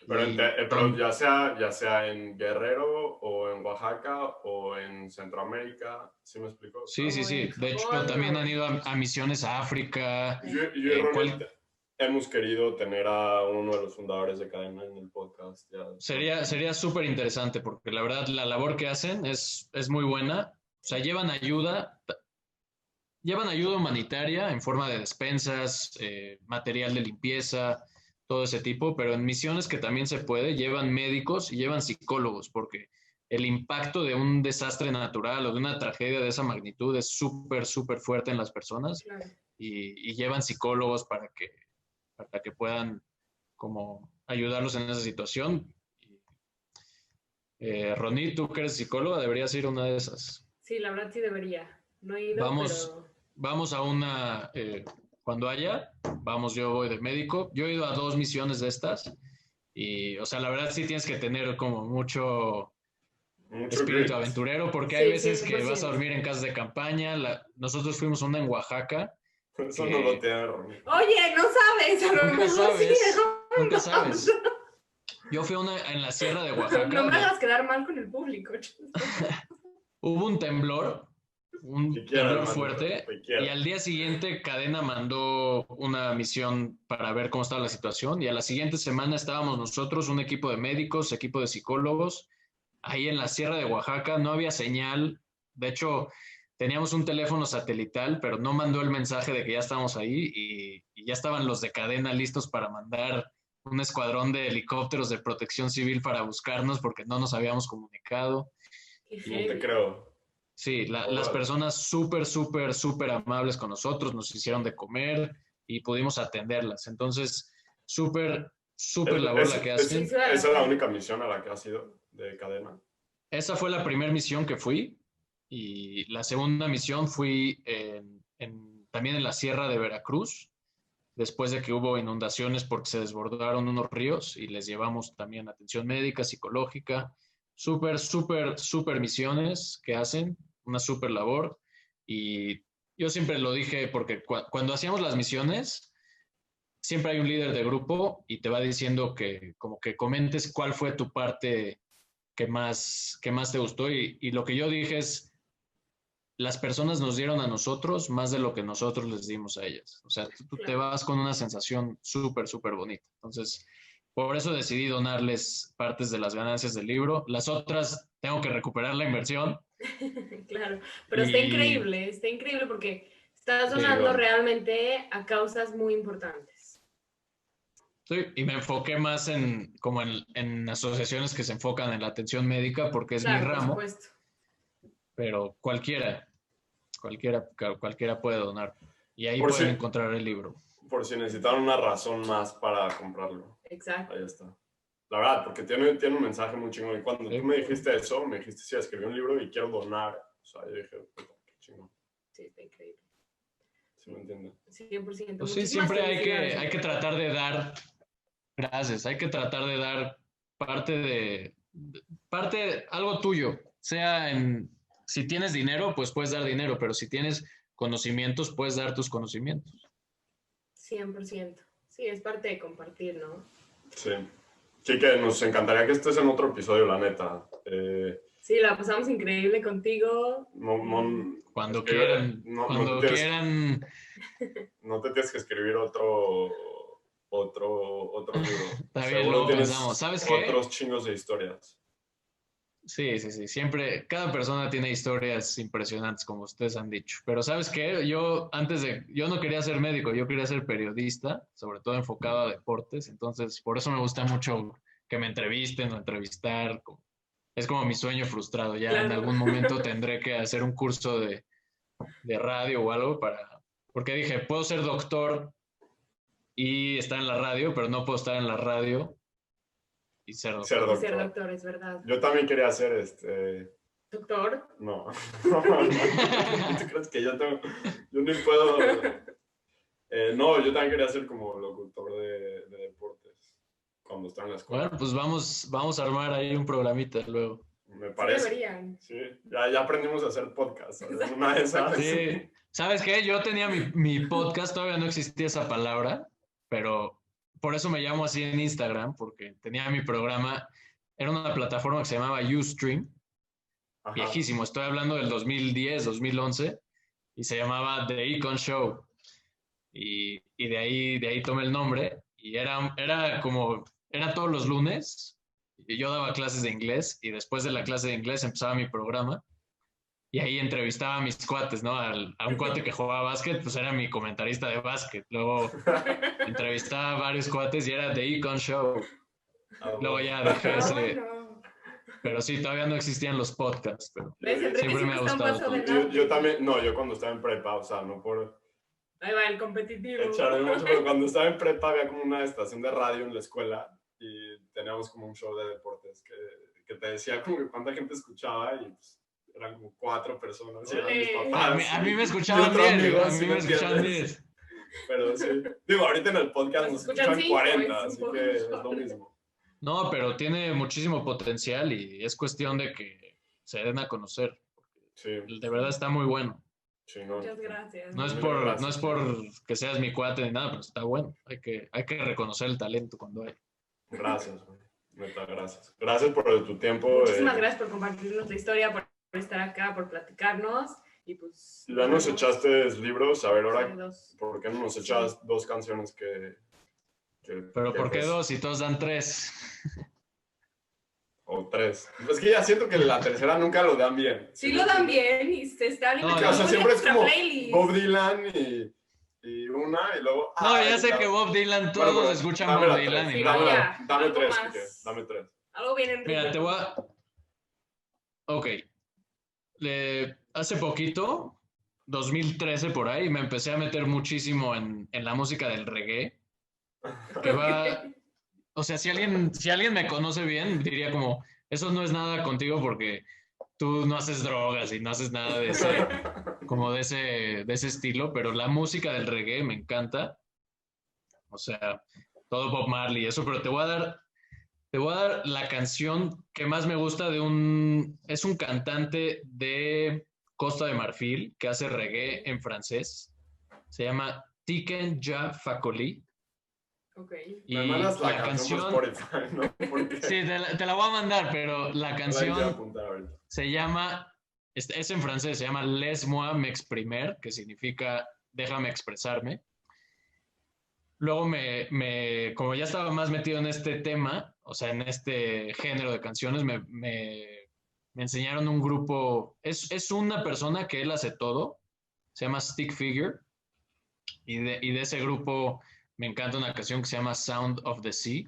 Pero ya sea en Guerrero o en Oaxaca o en Centroamérica, ¿sí me explico? Sí. De hecho, también han ido a misiones a África. Yo y Ronald hemos querido tener a uno de los fundadores de Cadena en el podcast. Sería súper interesante porque la verdad la labor que hacen es muy buena. O sea, llevan ayuda humanitaria en forma de despensas, material de limpieza, todo ese tipo, pero en misiones que también se puede, llevan médicos y llevan psicólogos, porque el impacto de un desastre natural o de una tragedia de esa magnitud es súper, súper fuerte en las personas. Claro. Y llevan psicólogos para que puedan como ayudarlos en esa situación. Ronnie, tú que eres psicóloga, deberías ir a una de esas. Sí, la verdad sí debería. No he ido, pero... Vamos a una... cuando haya, yo voy de médico. Yo he ido a 2 misiones de estas y, o sea, la verdad sí tienes que tener como Mucho espíritu grit. aventurero, porque Sí, hay veces que 100%. vas a dormir en casas de campaña. Nosotros fuimos una en Oaxaca. Eso que- no lo tiene Ronnie. Oye, no sabes, a lo Nunca mejor sabes, sí, ¿no? nunca sabes. Yo fui a una en la sierra de Oaxaca. No me hagas quedar mal con el público. Hubo un temblor, Si quieren, temblor hermano, fuerte, si quieren. y al día siguiente Cadena mandó una misión para ver cómo estaba la situación, y a la siguiente semana estábamos nosotros, un equipo de médicos, equipo de psicólogos, ahí en la sierra de Oaxaca. No había señal, de hecho teníamos un teléfono satelital, pero no mandó el mensaje de que ya estábamos ahí, y ya estaban los de Cadena listos para mandar un escuadrón de helicópteros de protección civil para buscarnos porque no nos habíamos comunicado. Qué No te heavy. creo. Sí, las Órale. personas súper amables con nosotros, nos hicieron de comer y pudimos atenderlas. Entonces, súper labor la que hacen. Esa es la única misión a la que has ido de Cadena. Esa fue la primera misión que fui, y la segunda misión fui también en la Sierra de Veracruz, después de que hubo inundaciones porque se desbordaron unos ríos, y les llevamos también atención médica, psicológica. Súper misiones que hacen, una súper labor. Y yo siempre lo dije porque cuando hacíamos las misiones, siempre hay un líder de grupo y te va diciendo que como que comentes cuál fue tu parte que más te gustó. Y lo que yo dije es, las personas nos dieron a nosotros más de lo que nosotros les dimos a ellas. O sea, tú te vas con una sensación súper bonita. Entonces, por eso decidí donarles partes de las ganancias del libro. Las otras tengo que recuperar la inversión. Claro, pero está increíble porque estás donando bueno. realmente a causas muy importantes. Sí, y me enfoqué más en asociaciones que se enfocan en la atención médica porque es Claro, mi por ramo, supuesto. pero cualquiera puede donar. Y ahí Por pueden si- encontrar el libro. Por si necesitan una razón más para comprarlo. Exacto. Ahí está. La verdad, porque tiene un mensaje muy chingón. Y cuando Sí. tú me dijiste eso, me dijiste, sí, escribí un libro y quiero donar. O sea, yo dije, puta, qué chingón. Sí, está increíble. ¿Sí me entiendes? 100%. Pues sí, Muchísimas siempre hay felicidades. que tratar de dar, gracias, hay que tratar de dar parte, algo tuyo, si tienes dinero, pues puedes dar dinero, pero si tienes conocimientos, puedes dar tus conocimientos. 100%. Sí, es parte de compartir, ¿no? Sí. Sí, que nos encantaría que estés en otro episodio, la neta. Sí, la pasamos increíble contigo. Cuando es que quieran, no te tienes que escribir otro libro. También Seguro luego tienes pensamos, ¿sabes qué? otros chingos de historias. Sí, siempre, cada persona tiene historias impresionantes, como ustedes han dicho. Pero ¿sabes qué? Yo no quería ser médico, yo quería ser periodista, sobre todo enfocado a deportes. Entonces, por eso me gusta mucho que me entrevisten o entrevistar. Es como mi sueño frustrado. Ya Claro. en algún momento tendré que hacer un curso de radio o algo porque dije, puedo ser doctor y estar en la radio, pero no puedo estar en la radio y ser doctor. Ser doctor. Ser doctor, es verdad. Yo también quería ser ¿Doctor? No. ¿Tú crees que yo ni puedo? No, yo también quería ser como locutor de deportes cuando estaba en la escuela. Bueno, pues vamos a armar ahí un programita luego. Me Sí, parece. deberían. Sí, ya aprendimos a hacer podcast. ¿Sabes? Una de esas. Sí. ¿Sabes qué? Yo tenía mi podcast, todavía no existía esa palabra, pero por eso me llamo así en Instagram, porque tenía mi programa, era una plataforma que se llamaba Ustream, Ajá. viejísimo, estoy hablando del 2010, 2011, y se llamaba The Econ Show. Y de ahí tomé el nombre, y era todos los lunes, y yo daba clases de inglés, y después de la clase de inglés empezaba mi programa, y ahí entrevistaba a mis cuates, ¿no? A un cuate que jugaba básquet, pues era mi comentarista de básquet. Luego entrevistaba a varios cuates y era The Econ Show. Luego ya dejé ese... Bueno. Pero sí, todavía no existían los podcasts, pero ¿Ves? Enrique siempre me ha está un gustado paso todo. adelante. Yo también, no, yo cuando estaba en prepa, o sea, no por Ahí va el competitivo. echarme mucho, pero cuando estaba en prepa había como una estación de radio en la escuela y teníamos como un show de deportes que te decía como que cuánta gente escuchaba y pues eran como 4 personas. Y eran mis papás. A mí me y escuchaban otro 10, amigo, a ¿sí mí me escuchaban entiendes? 10. Pero sí, digo, ahorita en el podcast nos escuchan 5, 40, es así un que es poco. lo mismo. No, pero tiene muchísimo potencial y es cuestión de que se den a conocer. Sí, De verdad está muy bueno. chingón. Muchas gracias. No es por que seas mi cuate ni nada, pero está bueno. Hay que reconocer el talento cuando hay. Gracias, güey. Neta, gracias. Gracias por tu tiempo. Muchísimas gracias por compartirnos la historia, por estar acá, por platicarnos. Y pues. Ya nos echaste libros. A ver, Sí, ahora, dos. ¿por qué no nos echas 2 canciones Pero ¿por qué 2 si todos dan 3? O 3. Es que ya siento que la tercera nunca lo dan bien. Sí lo dan bien y se está alimentando. O sea, siempre es como playlist. Bob Dylan y una y luego... No, ya sé que Bob Dylan, todos Bueno, escuchan dame Bob la Dylan. tres, Y dame luego- ya. Dame Algo 3, más. Quique, dame 3. Algo bien enrique. Mira, te voy a... Ok. Hace poquito, 2013 por ahí, me empecé a meter muchísimo en la música del reggae. Que va... O sea, si alguien me conoce bien, diría como, eso no es nada contigo porque tú no haces drogas y no haces nada de ese, como de ese estilo, pero la música del reggae me encanta. O sea, todo Bob Marley y eso, pero te voy a dar la canción que más me gusta es un cantante de Costa de Marfil que hace reggae en francés. Se llama Tiken Jah Fakoly. Ok. Y Me mandas la la canción por Spotify, ¿no? Porque Sí, te la voy a mandar, pero la la voy a canción apuntar ahorita. se llama, es en francés, se llama Laisse-moi m'exprimer, que significa déjame expresarme. Luego como ya estaba más metido en este tema, o sea, en este género de canciones, me enseñaron un grupo, es una persona que él hace todo, se llama Stick Figure, y de ese grupo me encanta una canción que se llama Sound of the Sea.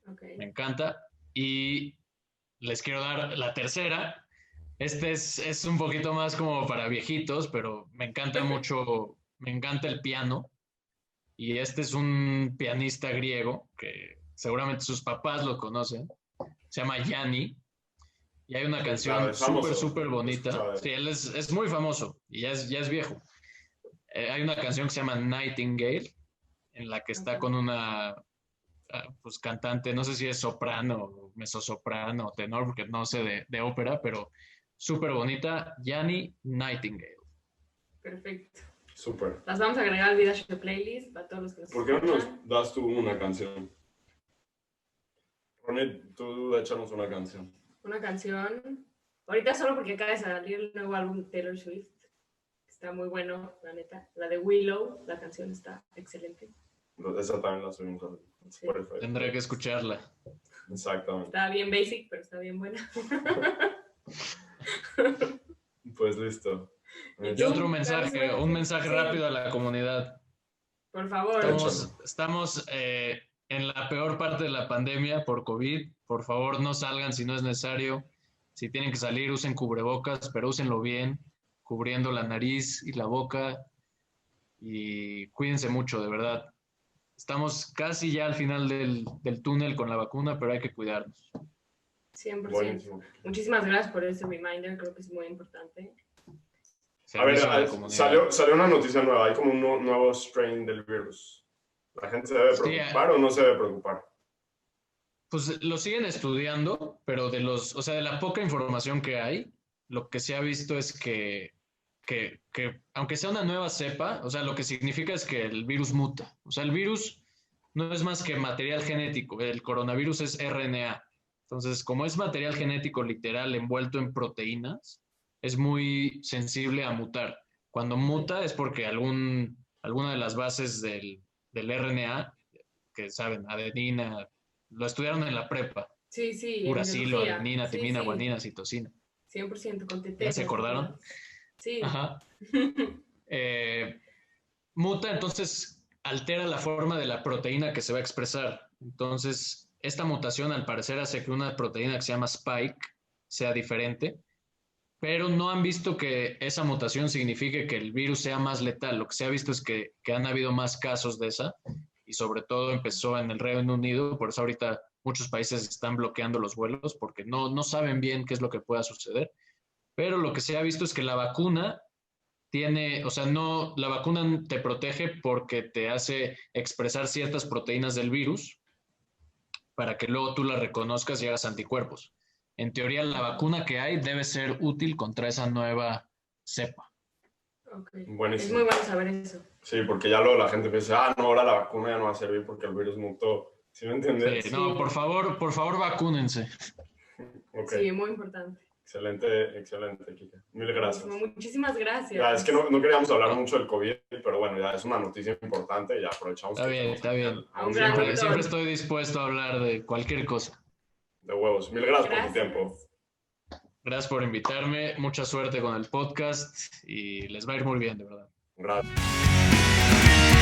Ok. Me encanta. Y les quiero dar la tercera. Este es un poquito más como para viejitos, pero me encanta mucho, me encanta el piano. Y este es un pianista griego que seguramente sus papás lo conocen. Se llama Yanni. Y hay una canción claro, es famoso. súper bonita. Escuchaba. Sí, él es muy famoso y ya es viejo. Hay una canción que se llama Nightingale, en la que está con una pues cantante, no sé si es soprano, mezzosoprano, tenor, porque no sé de ópera, pero súper bonita, Yanni Nightingale. Perfecto. Súper. Las vamos a agregar al Vida Show Playlist para todos los que nos ¿Por qué no nos escuchan. das tú una canción? Ronnie, tú échanos una canción. Una canción. Ahorita solo porque acaba de salir el nuevo álbum de Taylor Swift. Está muy bueno, la neta. La de Willow, la canción está excelente. Esa también la subimos a Sí. Spotify. Tendré que escucharla. Exactamente. Está bien basic, pero está bien buena. Pues listo. Y otro mensaje, Claro, un mensaje sí. rápido a la comunidad. Por favor. Estamos en la peor parte de la pandemia por COVID. Por favor, no salgan si no es necesario. Si tienen que salir, usen cubrebocas, pero úsenlo bien, cubriendo la nariz y la boca. Y cuídense mucho, de verdad. Estamos casi ya al final del túnel con la vacuna, pero hay que cuidarnos. 100%. Buenísimo. Muchísimas gracias por ese reminder, creo que es muy importante. A ver, Servicio a la comunidad. salió una noticia nueva. Hay como un nuevo strain del virus. ¿La gente se debe Sí, preocupar o no se debe preocupar? Pues lo siguen estudiando, pero de la poca información que hay, lo que se ha visto es que aunque sea una nueva cepa, o sea, lo que significa es que el virus muta. O sea, el virus no es más que material genético. El coronavirus es RNA. Entonces, como es material genético literal envuelto en proteínas, es muy sensible a mutar. Cuando muta es porque alguna de las bases del RNA, que saben, adenina, lo estudiaron en la prepa. Sí, sí. en Uracilo, biología. adenina, Sí, timina, sí. guanina, citosina. 100% con TT. ¿Ya se acordaron? Sí. Ajá. Muta, entonces altera la forma de la proteína que se va a expresar. Entonces, esta mutación al parecer hace que una proteína que se llama spike sea diferente, pero no han visto que esa mutación signifique que el virus sea más letal. Lo que se ha visto es que han habido más casos de esa, y sobre todo empezó en el Reino Unido, por eso ahorita muchos países están bloqueando los vuelos porque no saben bien qué es lo que pueda suceder. Pero lo que se ha visto es que la vacuna la vacuna te protege porque te hace expresar ciertas proteínas del virus para que luego tú las reconozcas y hagas anticuerpos. en teoría la vacuna que hay debe ser útil contra esa nueva cepa. Ok. Es Buenísimo. muy bueno saber eso. Sí, porque ya luego la gente piensa, no, ahora la vacuna ya no va a servir porque el virus mutó. ¿Sí me entiendes? Sí, no, por favor, vacúnense. Ok. Sí, muy importante. Excelente, Kika. Mil gracias. Muchísimas gracias. Ya, es que no queríamos hablar mucho del COVID, pero bueno, ya es una noticia importante y ya aprovechamos. Está bien. A un gran doctor. Siempre estoy dispuesto a hablar de cualquier cosa. De huevos. Mil gracias por tu tiempo. Gracias por invitarme. Mucha suerte con el podcast y les va a ir muy bien, de verdad. Gracias.